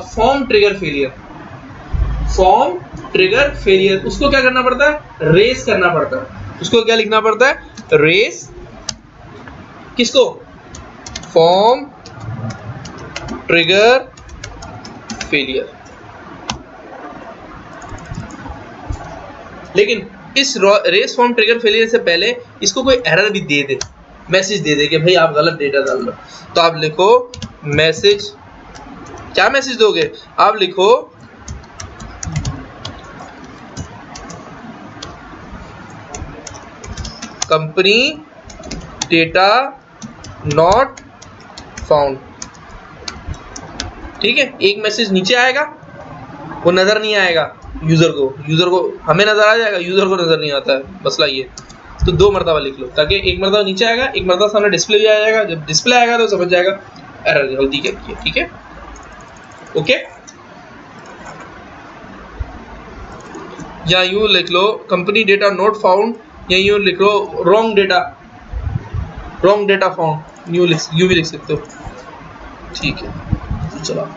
form trigger failure. Form trigger failure, उसको क्या करना पड़ता है, रेस करना पड़ता है। उसको क्या लिखना पड़ता है, रेस किसको, फॉर्म ट्रिगर फेलियर। लेकिन इस रेस फॉर्म ट्रिगर फेलियर से पहले इसको कोई एरर भी दे दे, मैसेज दे दे कि भाई आप गलत डेटा डाल रहे हो, तो आप लिखो मैसेज, क्या मैसेज दोगे, आप लिखो कंपनी डेटा नॉट फाउंड, ठीक है। एक मैसेज नीचे आएगा, वो नजर नहीं आएगा यूजर को हमें नजर आ जाएगा, यूजर को नजर नहीं आता है, मसला ये। तो 2 मरतबा लिख लो, ताकि एक मरतबा नीचे आएगा, एक मरतबा सामने डिस्प्ले भी आ जाएगा। जब डिस्प्ले आएगा तो समझ जाएगा एरर गलती क्या की है। ठीक है, ओके। या यूं लिख लो कंपनी डेटा नोट फाउंड, या यूं लिख लो रॉन्ग डेटा फाउंड, यूं भी लिख सकते हो। ठीक है, तो चलो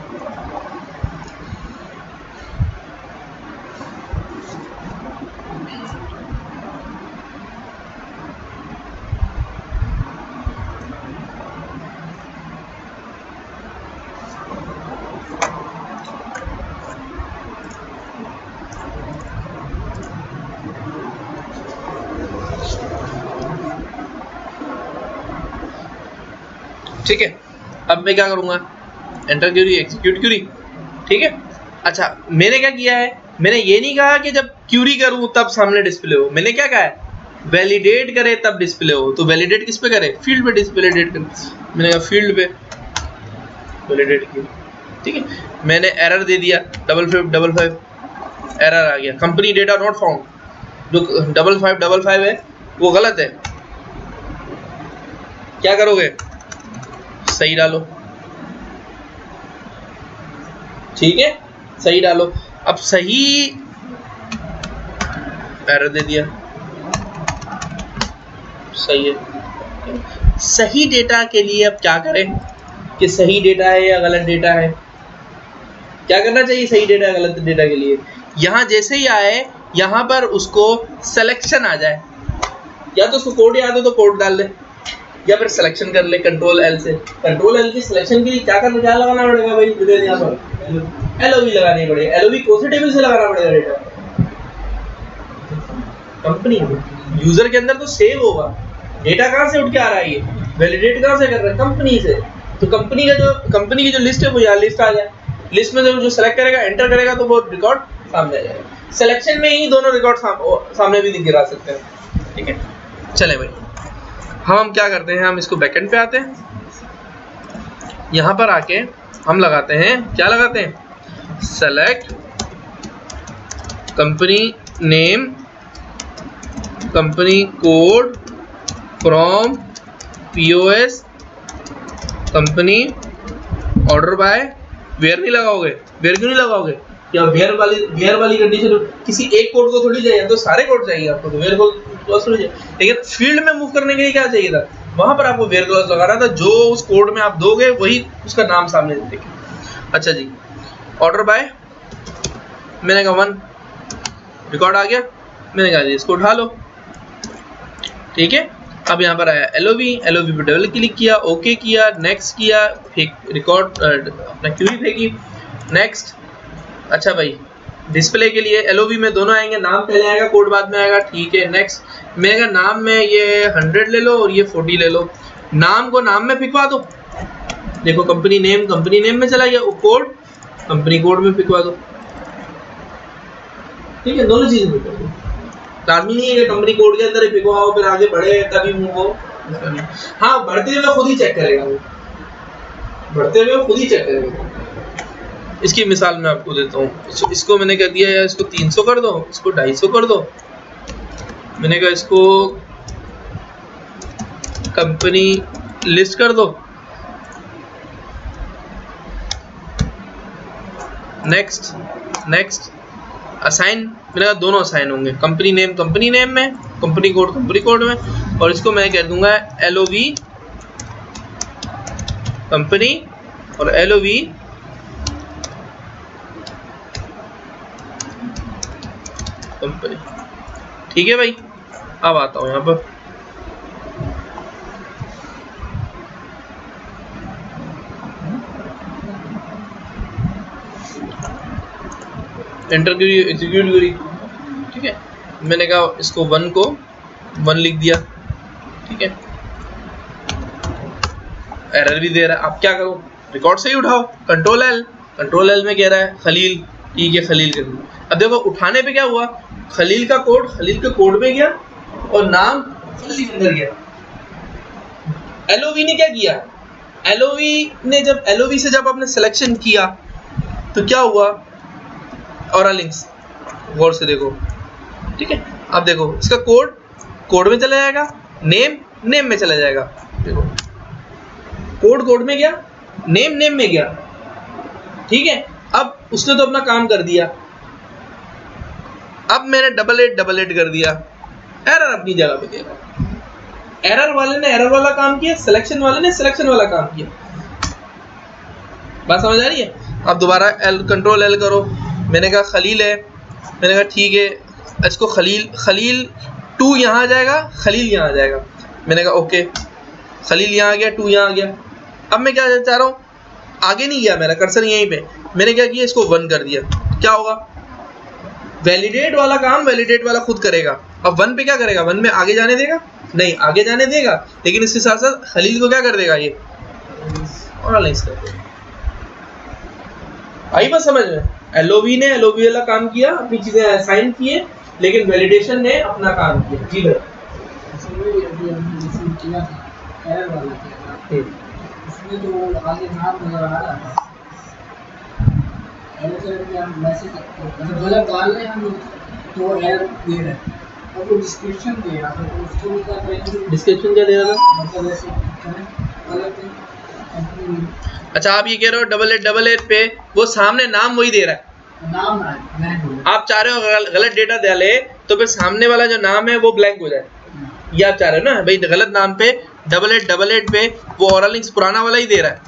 ठीक है। अब मैं क्या करूंगा, एंटर क्यूरी, एग्जीक्यूट क्यूरी। ठीक है, अच्छा मैंने क्या किया है, मैंने ये नहीं कहा कि जब क्यूरी करूं तब सामने डिस्प्ले हो, मैंने क्या कहा है, वैलिडेट करे तब डिस्प्ले हो। तो वैलिडेट किस पे करे, फील्ड पे वैलिडेट करे। मैंने कहा फील्ड पे वैलिडेट किया। ठीक है, मैंने एरर दे दिया 5555 एरर आ गया, कंपनी डेटा नॉट फाउंड। जो 5555 है वो गलत है। क्या करोगे, सही डालो। ठीक है, सही डालो। अब सही एरर दे दिया, सही है। सही डेटा के लिए अब क्या करें कि सही डेटा है या गलत डेटा है, क्या करना चाहिए सही डेटा या गलत डेटा के लिए। यहां जैसे ही आए यहां पर उसको सिलेक्शन आ जाए, या तो उसको कोड याद हो तो कोड डाल ले, या फिर सिलेक्शन कर ले कंट्रोल एल से। कंट्रोल एल की सिलेक्शन के लिए क्या लगाना पड़ेगा भाई, यहाँ पर एलओवी लगानी पड़ेगी। एलओवी कौन से टेबल से लगाना पड़ेगा डेटा, कंपनी यूजर के अंदर तो सेव होगा। डेटा कहाँ से उठ के आ रहा है, ये वैलिडेट कहाँ से कर रहा है, कंपनी से। तो कंपनी की जो लिस्ट है वो यहाँ लिस्ट आ जाए। लिस्ट में जो सेलेक्ट करेगा, एंटर करेगा तो वो रिकॉर्ड सामने आ जाएगा। सिलेक्शन में ही दोनों रिकॉर्ड सामने भी गिरा सकते हैं। ठीक है, चले भाई हम क्या करते हैं, हम इसको बैकएंड पे आते हैं। यहाँ पर आके हम लगाते हैं, क्या लगाते हैं, select company name, company code from POS, company order by. Where नहीं लगाओगे, वेयर क्यों नहीं लगाओगे, या वेयर वाली कंडीशन किसी एक कोड को थोड़ी चाहिए, तो सारे कोड चाहिए आपको, तो वेयर क्लॉज थोड़ी चाहिए। लेकिन फील्ड में मूव करने के लिए क्या चाहिए था, वहां पर आपको वेयर क्लॉज लगाना था। जो उस कोड में आप दोगे वही उसका नाम सामने देखें। अच्छा जी, ऑर्डर बाय, मैंने कहा 1 रिकॉर्ड आ गया, मैंने कहा जी इसको उठा लो। ठीक है, अब यहाँ पर आया एलओवी पे डबल क्लिक किया, ओके किया, नेक्स्ट किया, रिकॉर्ड अपना क्यूरी फेंकी, नेक्स्ट। अच्छा भाई डिस्प्ले के लिए एलओवी में दोनों आएंगे, नाम पहले आएगा कोड बाद में आएगा। ठीक है, नेक्स्ट। मैं अगर नाम में ये 100 ले लो और ये 40 ले लो, नाम को नाम में फिकवा दो। देखो कंपनी नेम में चला गया, कोड कंपनी कोड में फिकवा दो। ठीक है, दोनों चीजें फिकवा दो। लाजमी नहीं है कि कंपनी कोड के अंदर ही फिकवाओ फिर आगे बढ़े तभी मूव हो। हाँ, बढ़ते हुए खुद ही चेक करेगा वो, बढ़ते हुए खुद ही चेक करेगा। इसकी मिसाल मैं आपको देता हूँ। इसको मैंने कह दिया यार इसको 300 कर दो, इसको 250 कर दो। मैंने कहा इसको कंपनी लिस्ट कर दो, नेक्स्ट असाइन। मैंने कहा दोनों असाइन होंगे, कंपनी नेम में, कंपनी कोड में। और इसको मैं कह दूंगा एलओवी कंपनी और एलओवी कंपनी। ठीक है भाई, अब आता हूं यहां पर। एंटर करिए, एग्जीक्यूट करिए। ठीक है, मैंने कहा इसको 1 को 1 लिख दिया। ठीक है, एरर भी दे रहा है। आप क्या करो, रिकॉर्ड से ही उठाओ, कंट्रोल एल में कह रहा है खलील। ठीक है, खलील कर दिया। अब देखो उठाने पे क्या हुआ, खलील का कोड खलील के कोड में गया और नाम खलील के अंदर गया। एलओवी ने क्या किया, एलओवी से जब आपने सिलेक्शन किया तो क्या हुआ, और लिंक्स गौर से देखो। ठीक है, अब देखो इसका कोड कोड में चला जाएगा, नेम नेम में चला जाएगा। देखो कोड कोड में गया, नेम नेम में गया, ठीक है। अब उसने तो अपना काम कर दिया, अब मैंने डबल एट कर दिया, एरर अपनी जगह पे देगा। एरर वाले ने एरर वाला काम किया, सिलेक्शन वाले ने सिलेक्शन वाला काम किया। बात समझ आ रही है? अब दोबारा कंट्रोल एल करो, मैंने कहा खलील है, मैंने कहा ठीक है, इसको खलील 2 यहाँ आ जाएगा, खलील यहाँ आ जाएगा। मैंने कहा ओके, खलील यहाँ आ गया, 2 यहाँ आ गया। अब मैं क्या चाह रहा हूँ, आगे नहीं गया, मेरा कर्सर यहीं पे, मैंने क्या किया, इसको 1 कर दिया। क्या होगा, वैलिडेट वाला काम वैलिडेट वाला खुद करेगा। अब 1 पे क्या करेगा, 1 में आगे जाने देगा? नहीं, आगे जाने देगा, लेकिन इसके साथ साथ खलील को क्या कर देगा, ये ऑनलाइन कर देगा। आई बात समझ में? एलओवी ने एलओवी वाला काम किया, अपनी चीजें असाइन किए, लेकिन वैलिडेशन ने अपना काम किया। जी भाई, उसमें तो आगे नाम नजर आ रहा था, मैसेज मतलब गलत डाल रहे हम तो एरर दे रहे हैं, और वो डिस्क्रिप्शन दे रहा था, तो उसको क्या करेंगे, डिस्क्रिप्शन क्या दे रहा था, मतलब ऐसे गलत। अच्छा आप ये कह रहे हो डबल एट पे वो सामने नाम वही दे रहा है, नाम आप चाह रहे हो गलत डेटा डाले तो फिर सामने वाला जो नाम है वो ब्लैंक हो जाए, ये आप चाह रहे हो ना भाई। गलत नाम पे डबल एट पे वो ओरल लिंक्स पुराना वाला ही दे रहा है,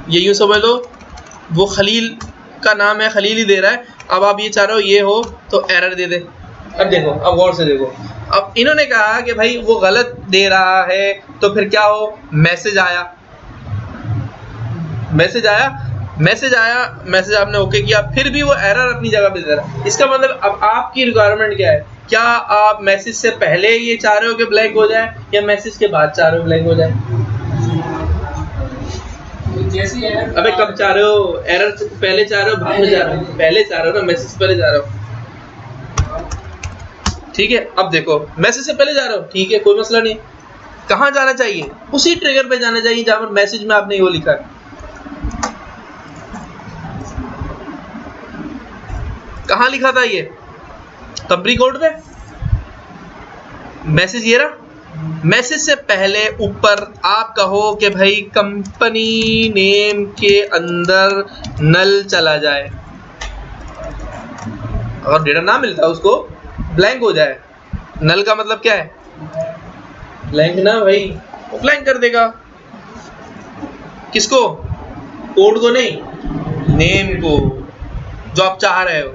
ये यूं समझ लो, वो खलील का नाम है, खलील ही दे रहा है। अब आप ये चाह रहे हो ये हो तो एरर दे दे। अब देखो, अब गौर से देखो, अब इन्होंने कहा कि भाई वो गलत दे रहा है, तो फिर क्या हो, मैसेज आया, मैसेज आपने ओके किया, फिर भी वो एरर अपनी जगह पे दे रहा है। इसका मतलब अब आपकी रिक्वायरमेंट क्या है, क्या आप मैसेज से पहले ये चाह रहे हो कि ब्लैंक हो जाए, या मैसेज के बाद चाह रहे हो ब्लैंक हो जाए? जैसे एरर, अबे कब चाह रहे हो, एरर से पहले चाह रहे हो, बाद में चाह रहे हो? पहले चाह रहे हो ना, मैसेज से पहले जा रहे हो, ठीक है। अब देखो मैसेज से पहले जा रहे हो, ठीक है, कोई मसला नहीं। कहाँ जाना चाहिए, उसी ट्रिगर पे जाना चाहिए जहां पर मैसेज में आपने वो लिखा है। कहाँ लिखा था ये, कंपनी कोड पे, मैसेज ये रहा। मैसेज से पहले ऊपर आप कहो कि भाई कंपनी नेम के अंदर नल चला जाए, अगर डेटा ना मिलता उसको ब्लैंक हो जाए। नल का मतलब क्या है, ब्लैंक ना भाई, वो ब्लैंक कर देगा। किसको, कोड को नहीं, नेम को, जो आप चाह रहे हो।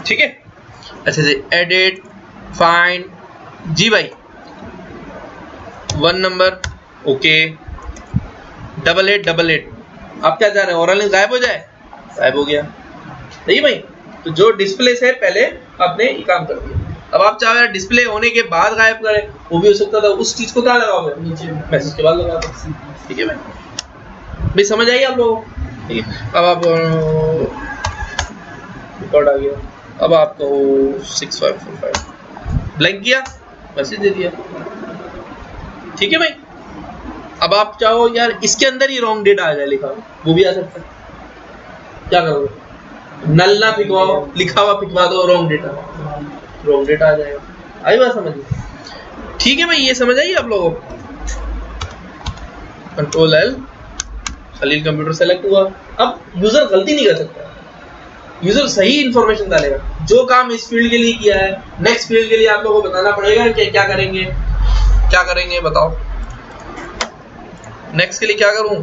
ठीक है, अच्छा जी, एडिट फाइंड, जी भाई 1 नंबर ओके, डबल एट आप क्या चाह रहे हैं, ओरल लिंक गायब हो जाए? गायब हो गया, नहीं भाई। तो जो डिस्प्ले से पहले आपने ये काम कर दिया, अब आप चाह रहे हैं डिस्प्ले होने के बाद गायब करें, वो भी हो सकता था। उस चीज को क्या लगाओगे, नीचे मैसेज के बाद लगा दो, ठीक है भाई, समझ आई आप लोगों को? ठीक है, अब आप रिकॉर्ड आ गया, अब आपको 6545 ब्लैंक किया, मैसेज दे दिया, ठीक है भाई। अब आप चाहो यार इसके अंदर ही रॉन्ग डेटा आ जाए लिखा, वो भी आ सकता है, क्या करोगे, नल ना फिकवाओ, लिखा हुआ फिकवा दो, रॉन्ग डेटा आ जाएगा। आई बात समझ में? ठीक है भाई, ये समझ आई आप लोगों को? Control L, Khalil computer select हुआ। अब यूजर गलती नहीं कर सकता, यूजर सही इंफॉर्मेशन डालेगा। जो काम इस फील्ड के लिए किया है, नेक्स्ट फील्ड के लिए आप लोगों को बताना पड़ेगा कि क्या करेंगे बताओ। नेक्स्ट के लिए क्या करूं,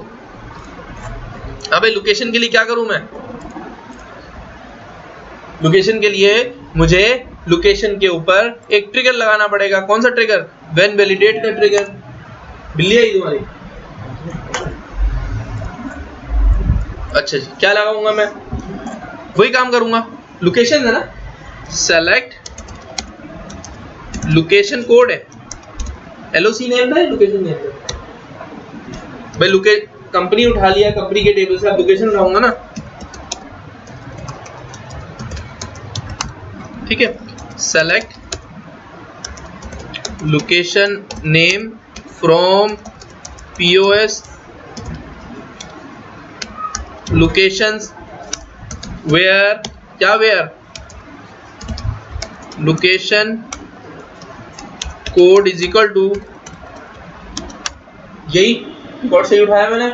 अबे लोकेशन के लिए क्या करूं मैं? लोकेशन के लिए मुझे लोकेशन के ऊपर एक ट्रिगर लगाना पड़ेगा। कौन सा ट्रिगर? व्हेन वैलिडेट का ट्रिगर। बिल्ली आई तुम्हारी? अच्छा जी, क्या लगाऊंगा मैं? वही काम करूंगा, लोकेशन है ना, सेलेक्ट लोकेशन कोड है, एलओसी नेम था, लोकेशन नेम था भाई। कंपनी उठा लिया, कंपनी के टेबल से आप लोकेशन उठाऊंगा ना, ठीक है। Select location name from POS locations where, क्या where, location code is equal to, यही कोड से उठाया मैंने,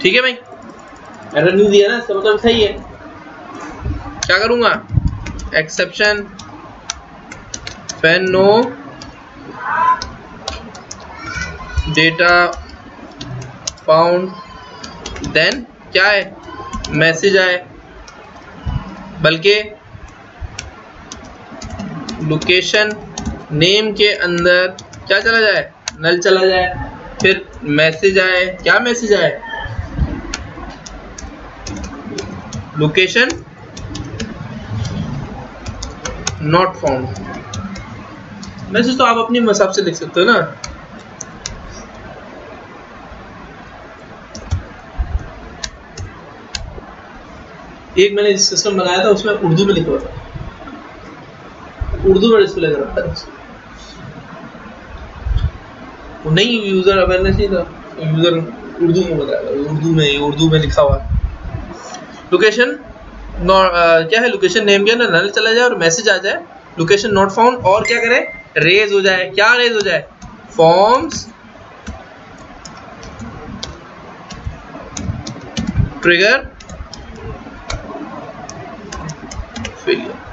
ठीक है भाई। एरर नहीं दिया ना, इसका मतलब सही है। क्या करूंगा, exception when no data found, then क्या है, मैसेज आए, बल्कि लोकेशन नेम के अंदर क्या चला जाए, नल चला जाए, फिर मैसेज आए, क्या मैसेज आए, लोकेशन नॉट फाउंड। मैसेज तो आप अपनी हिसाब से लिख सकते हो ना। एक मैंने सिस्टम बनाया था, उसमें उर्दू में लिखा था, उर्दू में डिस्प्ले कर रखा था, वो नहीं यूजर अवेयरनेस नहीं था, यूजर उर्दू में बताया, उर्दू में लिखा हुआ लोकेशन क्या है, लोकेशन नेम के अंदर नल चला जाए और मैसेज आ जाए लोकेशन नॉट फाउंड, और क्या करे, रेज हो जाए, क्या रेज हो जाए, फॉर्म्स ट्रिगर फेलियर।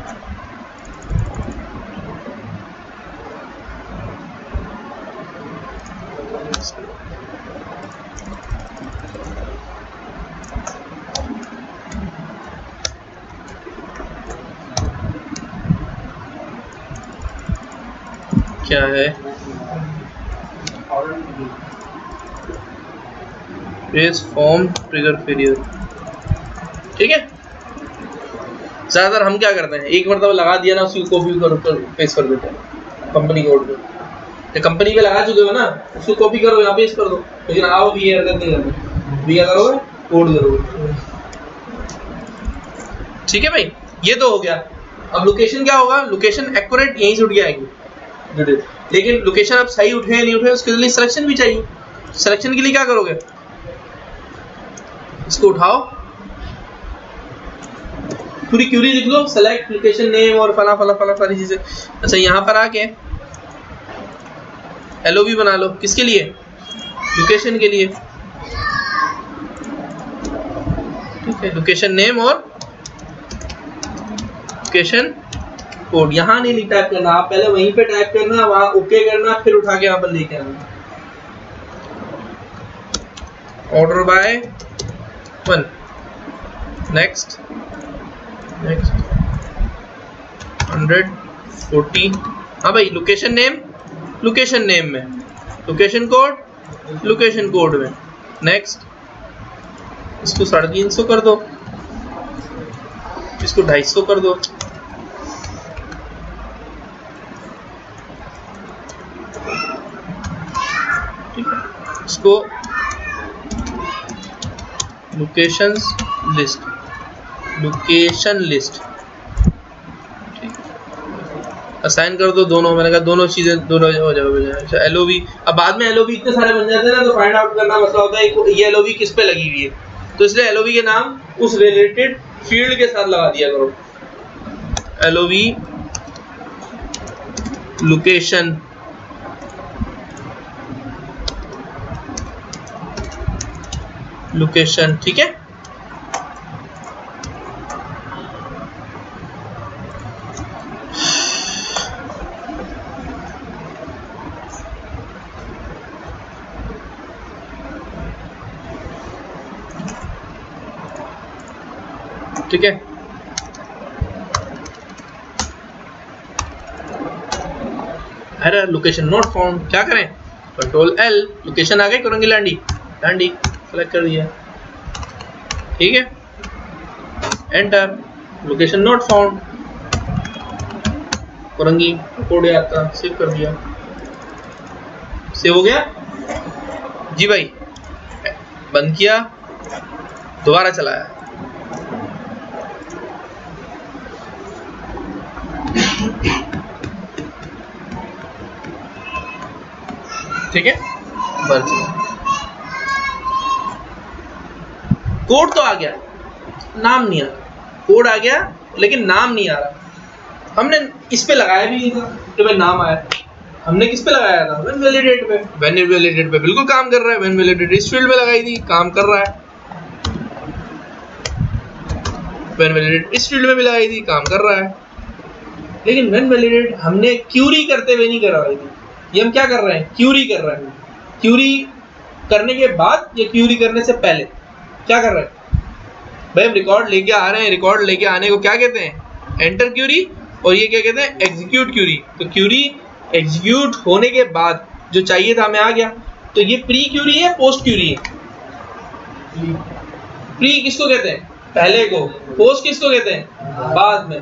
क्या है, रेज फॉर्म ट्रिगर फेलियर, ठीक है। ज्यादातर हम क्या करते हैं, एक मरतबा लगा दिया ना, उसकी कॉपी कर पेस्ट कर देते हैं कंपनी कोड पे। कंपनी पे लगा चुके हो ना, उसको कॉपी करो, यहाँ पेस्ट कर दो, लेकिन आओ भी ये हरकत नहीं करनी, भी क्या करोगे, कोड करोगे, ठीक है भाई। ये तो हो गया। अब लोकेशन क्या होगा, लोकेशन एक्यूरेट यहीं से उठ के आएगी, लेकिन लोकेशन अब सही उठे या नहीं उठे, उसके लिए सिलेक्शन भी चाहिए। सिलेक्शन के लिए क्या करोगे, इसको उठाओ, पूरी क्यूरी लिख लो, सेलेक्ट लोकेशन नेम और फला फला फला सारी चीजें। अच्छा, यहाँ पर आके LOV बना लो, किसके लिए, लोकेशन के लिए, ठीक है। लोकेशन नेम और लोकेशन कोड यहाँ नहीं टाइप करना, आप पहले वहीं पे टाइप करना, वहां ओके करना, फिर उठा के यहाँ पर लेके आना। Order by 1, next 140। हाँ भाई, लोकेशन नेम में, लोकेशन कोड में, नेक्स्ट। इसको 350 कर दो, इसको 250 कर दो, इसको लोकेशन लिस्ट असाइन कर दो दोनों। मैंने कहा दोनों चीजें दोनों हो जाएगा। अच्छा, LOV, अब बाद में LOV इतने सारे बन जाते हैं ना, तो फाइंड आउट करना मसला होता है ये LOV किस पे लगी हुई है, तो इसलिए LOV के नाम उस रिलेटेड फील्ड के साथ लगा दिया करो। LOV लोकेशन, ठीक है। ठीक है। एरर लोकेशन नॉट फाउंड, क्या करें, कंट्रोल एल, लोकेशन आ गई कुरंगी लांडी, लांडी सेलेक्ट कर दिया, ठीक है, enter, location not found, Korangi code आता, सेव कर दिया, सेव हो गया जी भाई, बंद किया, दोबारा चलाया, ठीक है, बंद किया, कोड तो आ गया, नाम नहीं आ रहा, कोड आ गया लेकिन नाम नहीं आ रहा। हमने इस पे लगाया भी नहीं था तो भाई नाम आया, हमने किस पे लगाया था, व्हेन वैलिडेट पे, व्हेन वैलिडेट पे बिल्कुल काम कर रहा है, व्हेन वैलिडेट इस फील्ड में लगाई थी, काम कर रहा है, व्हेन वैलिडेट इस फील्ड में भी लगाई थी, काम कर रहा है, लेकिन व्हेन वैलिडेट हमने क्यूरी करते हुए नहीं करवाई थी, ये हम क्या कर रहे हैं, क्यूरी कर रहे हैं, क्यूरी करने के बाद या क्यूरी करने से पहले क्या कर रहे हैं भाई, हम रिकॉर्ड लेके आ रहे हैं, रिकॉर्ड लेके आने को क्या कहते हैं, एंटर क्यूरी, और ये क्या कहते हैं, एग्जीक्यूट क्यूरी। तो क्यूरी एग्जीक्यूट होने के बाद जो चाहिए था हमें आ गया, तो ये प्री क्यूरी है, पोस्ट क्यूरी है, प्री किसको कहते हैं, पहले को, पोस्ट किसको कहते हैं, बाद में,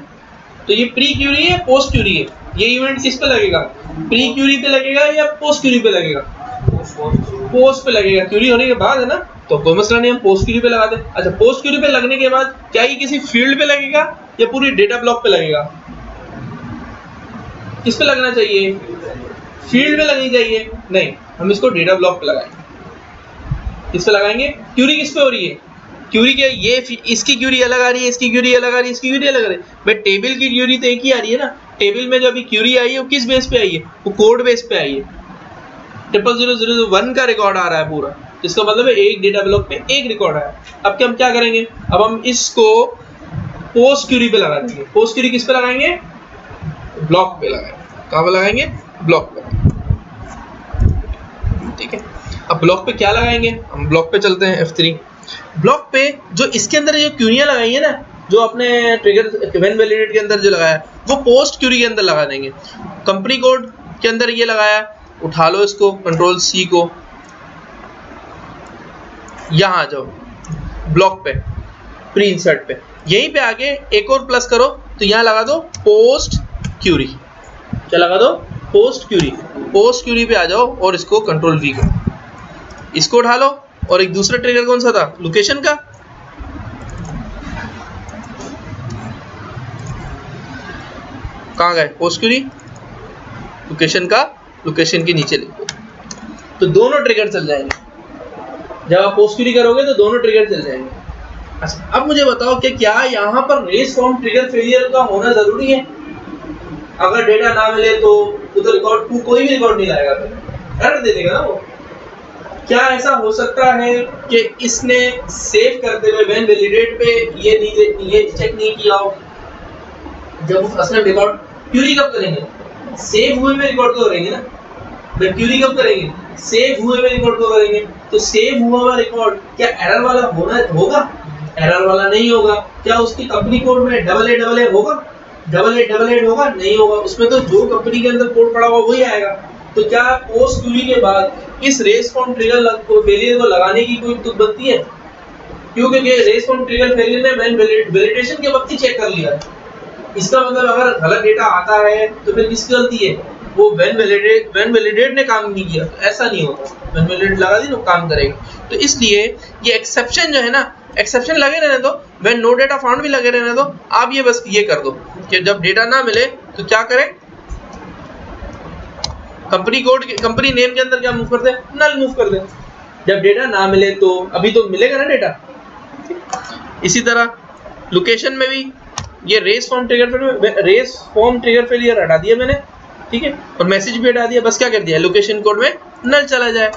तो ये प्री क्यूरी है, पोस्ट क्यूरी है, ये इवेंट किस पे लगेगा, प्री क्यूरी पे लगेगा या पोस्ट क्यूरी पे लगेगा, पोस्ट पे लगेगा, क्यूरी होने के बाद है ना, तो कोई मसला नहीं, हम पोस्ट क्यूरी पे लगा दें। अच्छा, पोस्ट क्यूरी पे लगने के बाद क्या ये किसी फील्ड पे लगेगा या पूरी डेटा ब्लॉक पे लगेगा, किस पे लगना चाहिए, फील्ड पे लगनी चाहिए, नहीं, हम इसको डेटा ब्लॉक पे लगाएंगे, किस पे लगाएंगे, क्यूरी किस पे हो रही है, क्यूरी क्या, ये इसकी क्यूरी अलग आ रही है, इसकी क्यूरी अलग आ रही है, इसकी क्यूरी अलग आ रही है, भाई टेबल की क्यूरी तो एक ही आ रही है ना, टेबल में जो अभी क्यूरी आई है वो किस बेस पे आई है, वो कोड बेस पे आई है, 00001 का रिकॉर्ड आ रहा है पूरा, इसका मतलब है एक डेटा ब्लॉक पे एक रिकॉर्ड है। अब हम क्या करेंगे, अब हम इसको पोस्ट क्यूरी पे लगा देंगे, पोस्ट क्यूरी किस पे लगाएंगे, ब्लॉक पे लगाएंगे, कहाँ पे लगाएंगे, ब्लॉक पे, ठीक है। अब ब्लॉक पे क्या लगाएंगे, हम ब्लॉक पे चलते हैं, F3 ब्लॉक पे, जो इसके अंदर जो क्यूरियां लगाई है ना, जो अपने ट्रिगर व्हेन वैलिडेट के अंदर जो लगाया है, वो पोस्ट क्यूरी के अंदर लगा देंगे, कंपनी कोड के अंदर ये लगाया, उठा लो इसको, कंट्रोल C को, यहाँ आ जाओ ब्लॉक पे, प्री इंसर्ट पे, यहीं पे आके एक और प्लस करो, तो यहाँ लगा दो पोस्ट क्यूरी, क्या लगा दो, पोस्ट क्यूरी, पोस्ट क्यूरी पे आ जाओ और इसको कंट्रोल V करो, इसको उठा लो, और एक दूसरा ट्रिगर कौन सा था, लोकेशन का, कहाँ गए, पोस्ट क्यूरी, लोकेशन का, लोकेशन के नीचे लिखो, तो दोनों ट्रिगर चल जाएंगे, जब आप पोस्ट क्यूरी करोगे तो दोनों ट्रिगर चल जाएंगे। अच्छा, अब मुझे बताओ कि क्या यहाँ पर रेस फॉर्म ट्रिगर फेलियर का होना जरूरी है, अगर डेटा ना मिले तो उधर रिकॉर्ड कोई भी रिकॉर्ड नहीं लाएगा, एरर दे देगा ना वो, क्या ऐसा हो सकता है कि इसने सेव करते हुए व्हेन वैलिडेट पे ये चेक नहीं किया हो, जब असल रिकॉर्ड क्यूरी कब करेंगे, सेव हुए में रिकॉर्ड तो करेंगे ना, क्यूरी कब करेंगे, सेव हुए में रिकॉर्ड को करेंगे, तो सेव हुआ हुआ रिकॉर्ड क्या एरर वाला होगा, एरर वाला नहीं होगा, क्या उसकी कंपनी कोड में AA होगा, AA होगा, नहीं होगा, उसमें तो जो कंपनी के अंदर कोड पड़ा हुआ वही आएगा। तो क्या पोस्ट क्यूरी के बाद इस रेस फॉर्म ट्रिगर फेलियर को लगाने की कोई तुक बनती है, क्योंकि रेस फॉर्म ट्रिगर फेलियर ने व्हेन वैलिडेशन के वक्त ही चेक कर लिया, इसका मतलब अगर गलत डेटा आता है तो फिर किसकी गलती है, वो व्हेन वैलिडेट ने काम नहीं किया, तो ऐसा नहीं होता, व्हेन वैलिडेट लगा दी तो काम करेगा। तो इसलिए ये एक्सेप्शन जो है ना, एक्सेप्शन लगे रहने दो, व्हेन नो डेटा फाउंड भी लगे रहने दो, आप ये बस ये कर दो कि जब डेटा ना मिले तो क्या करें, कंपनी कोड कंपनी नेम के अंदर क्या मूव कर दे, नल मूव कर दे, जब डेटा ना मिले तो, अभी तो मिलेगा ना डेटा। इसी तरह लोकेशन में भी ये रेस फॉर्म ट्रिगर फेलियर हटा दिया मैंने, ठीक है, और मैसेज भी हटा दिया, बस क्या कर दिया, लोकेशन कोड में नल चला जाए,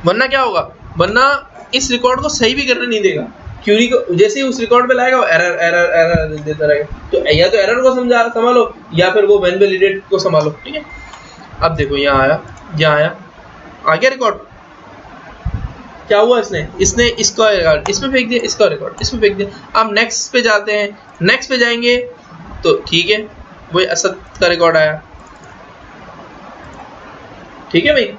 वरना क्या होगा, वरना इस रिकॉर्ड को सही भी करने नहीं देगा, क्यूरी को जैसे ही उस रिकॉर्ड पे लाएगा वो एरर देता रहेगा, तो या तो एरर को संभालो या फिर वो व्हेन वैलिडेट को संभालो, ठीक है। अब देखो यहाँ आया, आ गया रिकॉर्ड, क्या हुआ, इसने इसका रिकॉर्ड इसमें फेंक दिया, इसका रिकॉर्ड इसमें फेंक दिया। अब नेक्स्ट पे जाते हैं, नेक्स्ट पे जाएंगे तो ठीक है वही असद का रिकॉर्ड आया, ठीक है भाई,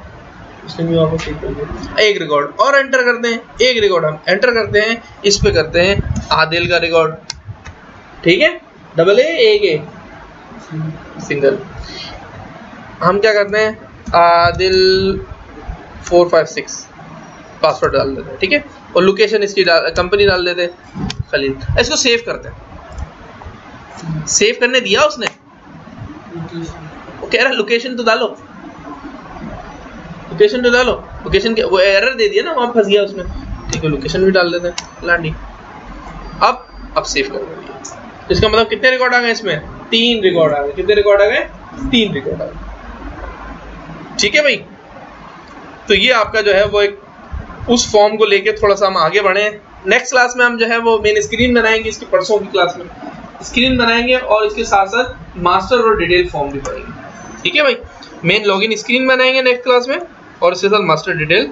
उसने भी वापस ठीक कर दिया। एक रिकॉर्ड और एंटर करते हैं, एक रिकॉर्ड हम एंटर करते हैं, इस पे करते हैं आदिल का रिकॉर्ड, ठीक है, डबल ए एक ए सिंगल। हम क्या करते हैं, आदिल 456 पासवर्ड डाल देते हैं, ठीक है, और लोकेशन इसकी कंपनी डाल देते हैं खलील। इसको सेव करते हैं, सेव करने दिया उसने, वो कह रहा है लोकेशन तो डालो, लोकेशन तो डालो, लोकेशन के वो एरर दे दिया ना, वहां फंस गया उसमें, ठीक है, लोकेशन भी डाल देते हैं लांडी। अब सेव कर दिया, इसका मतलब कितने रिकॉर्ड आ गए इसमें, 3 रिकॉर्ड आ गए। कितने रिकॉर्ड आ गए, 3 रिकॉर्ड आ गए, ठीक है भाई। तो ये आपका जो है वो एक उस फॉर्म को लेके थोड़ा सा हम आगे बढ़े। नेक्स्ट क्लास में हम जो है वो मेन स्क्रीन बनाएंगे, इसकी परसों की क्लास में स्क्रीन बनाएंगे और इसके साथ साथ मास्टर और डिटेल फॉर्म भी पढ़ेंगे, ठीक है भाई। मेन लॉगिन स्क्रीन बनाएंगे नेक्स्ट क्लास में और इसके साथ मास्टर डिटेल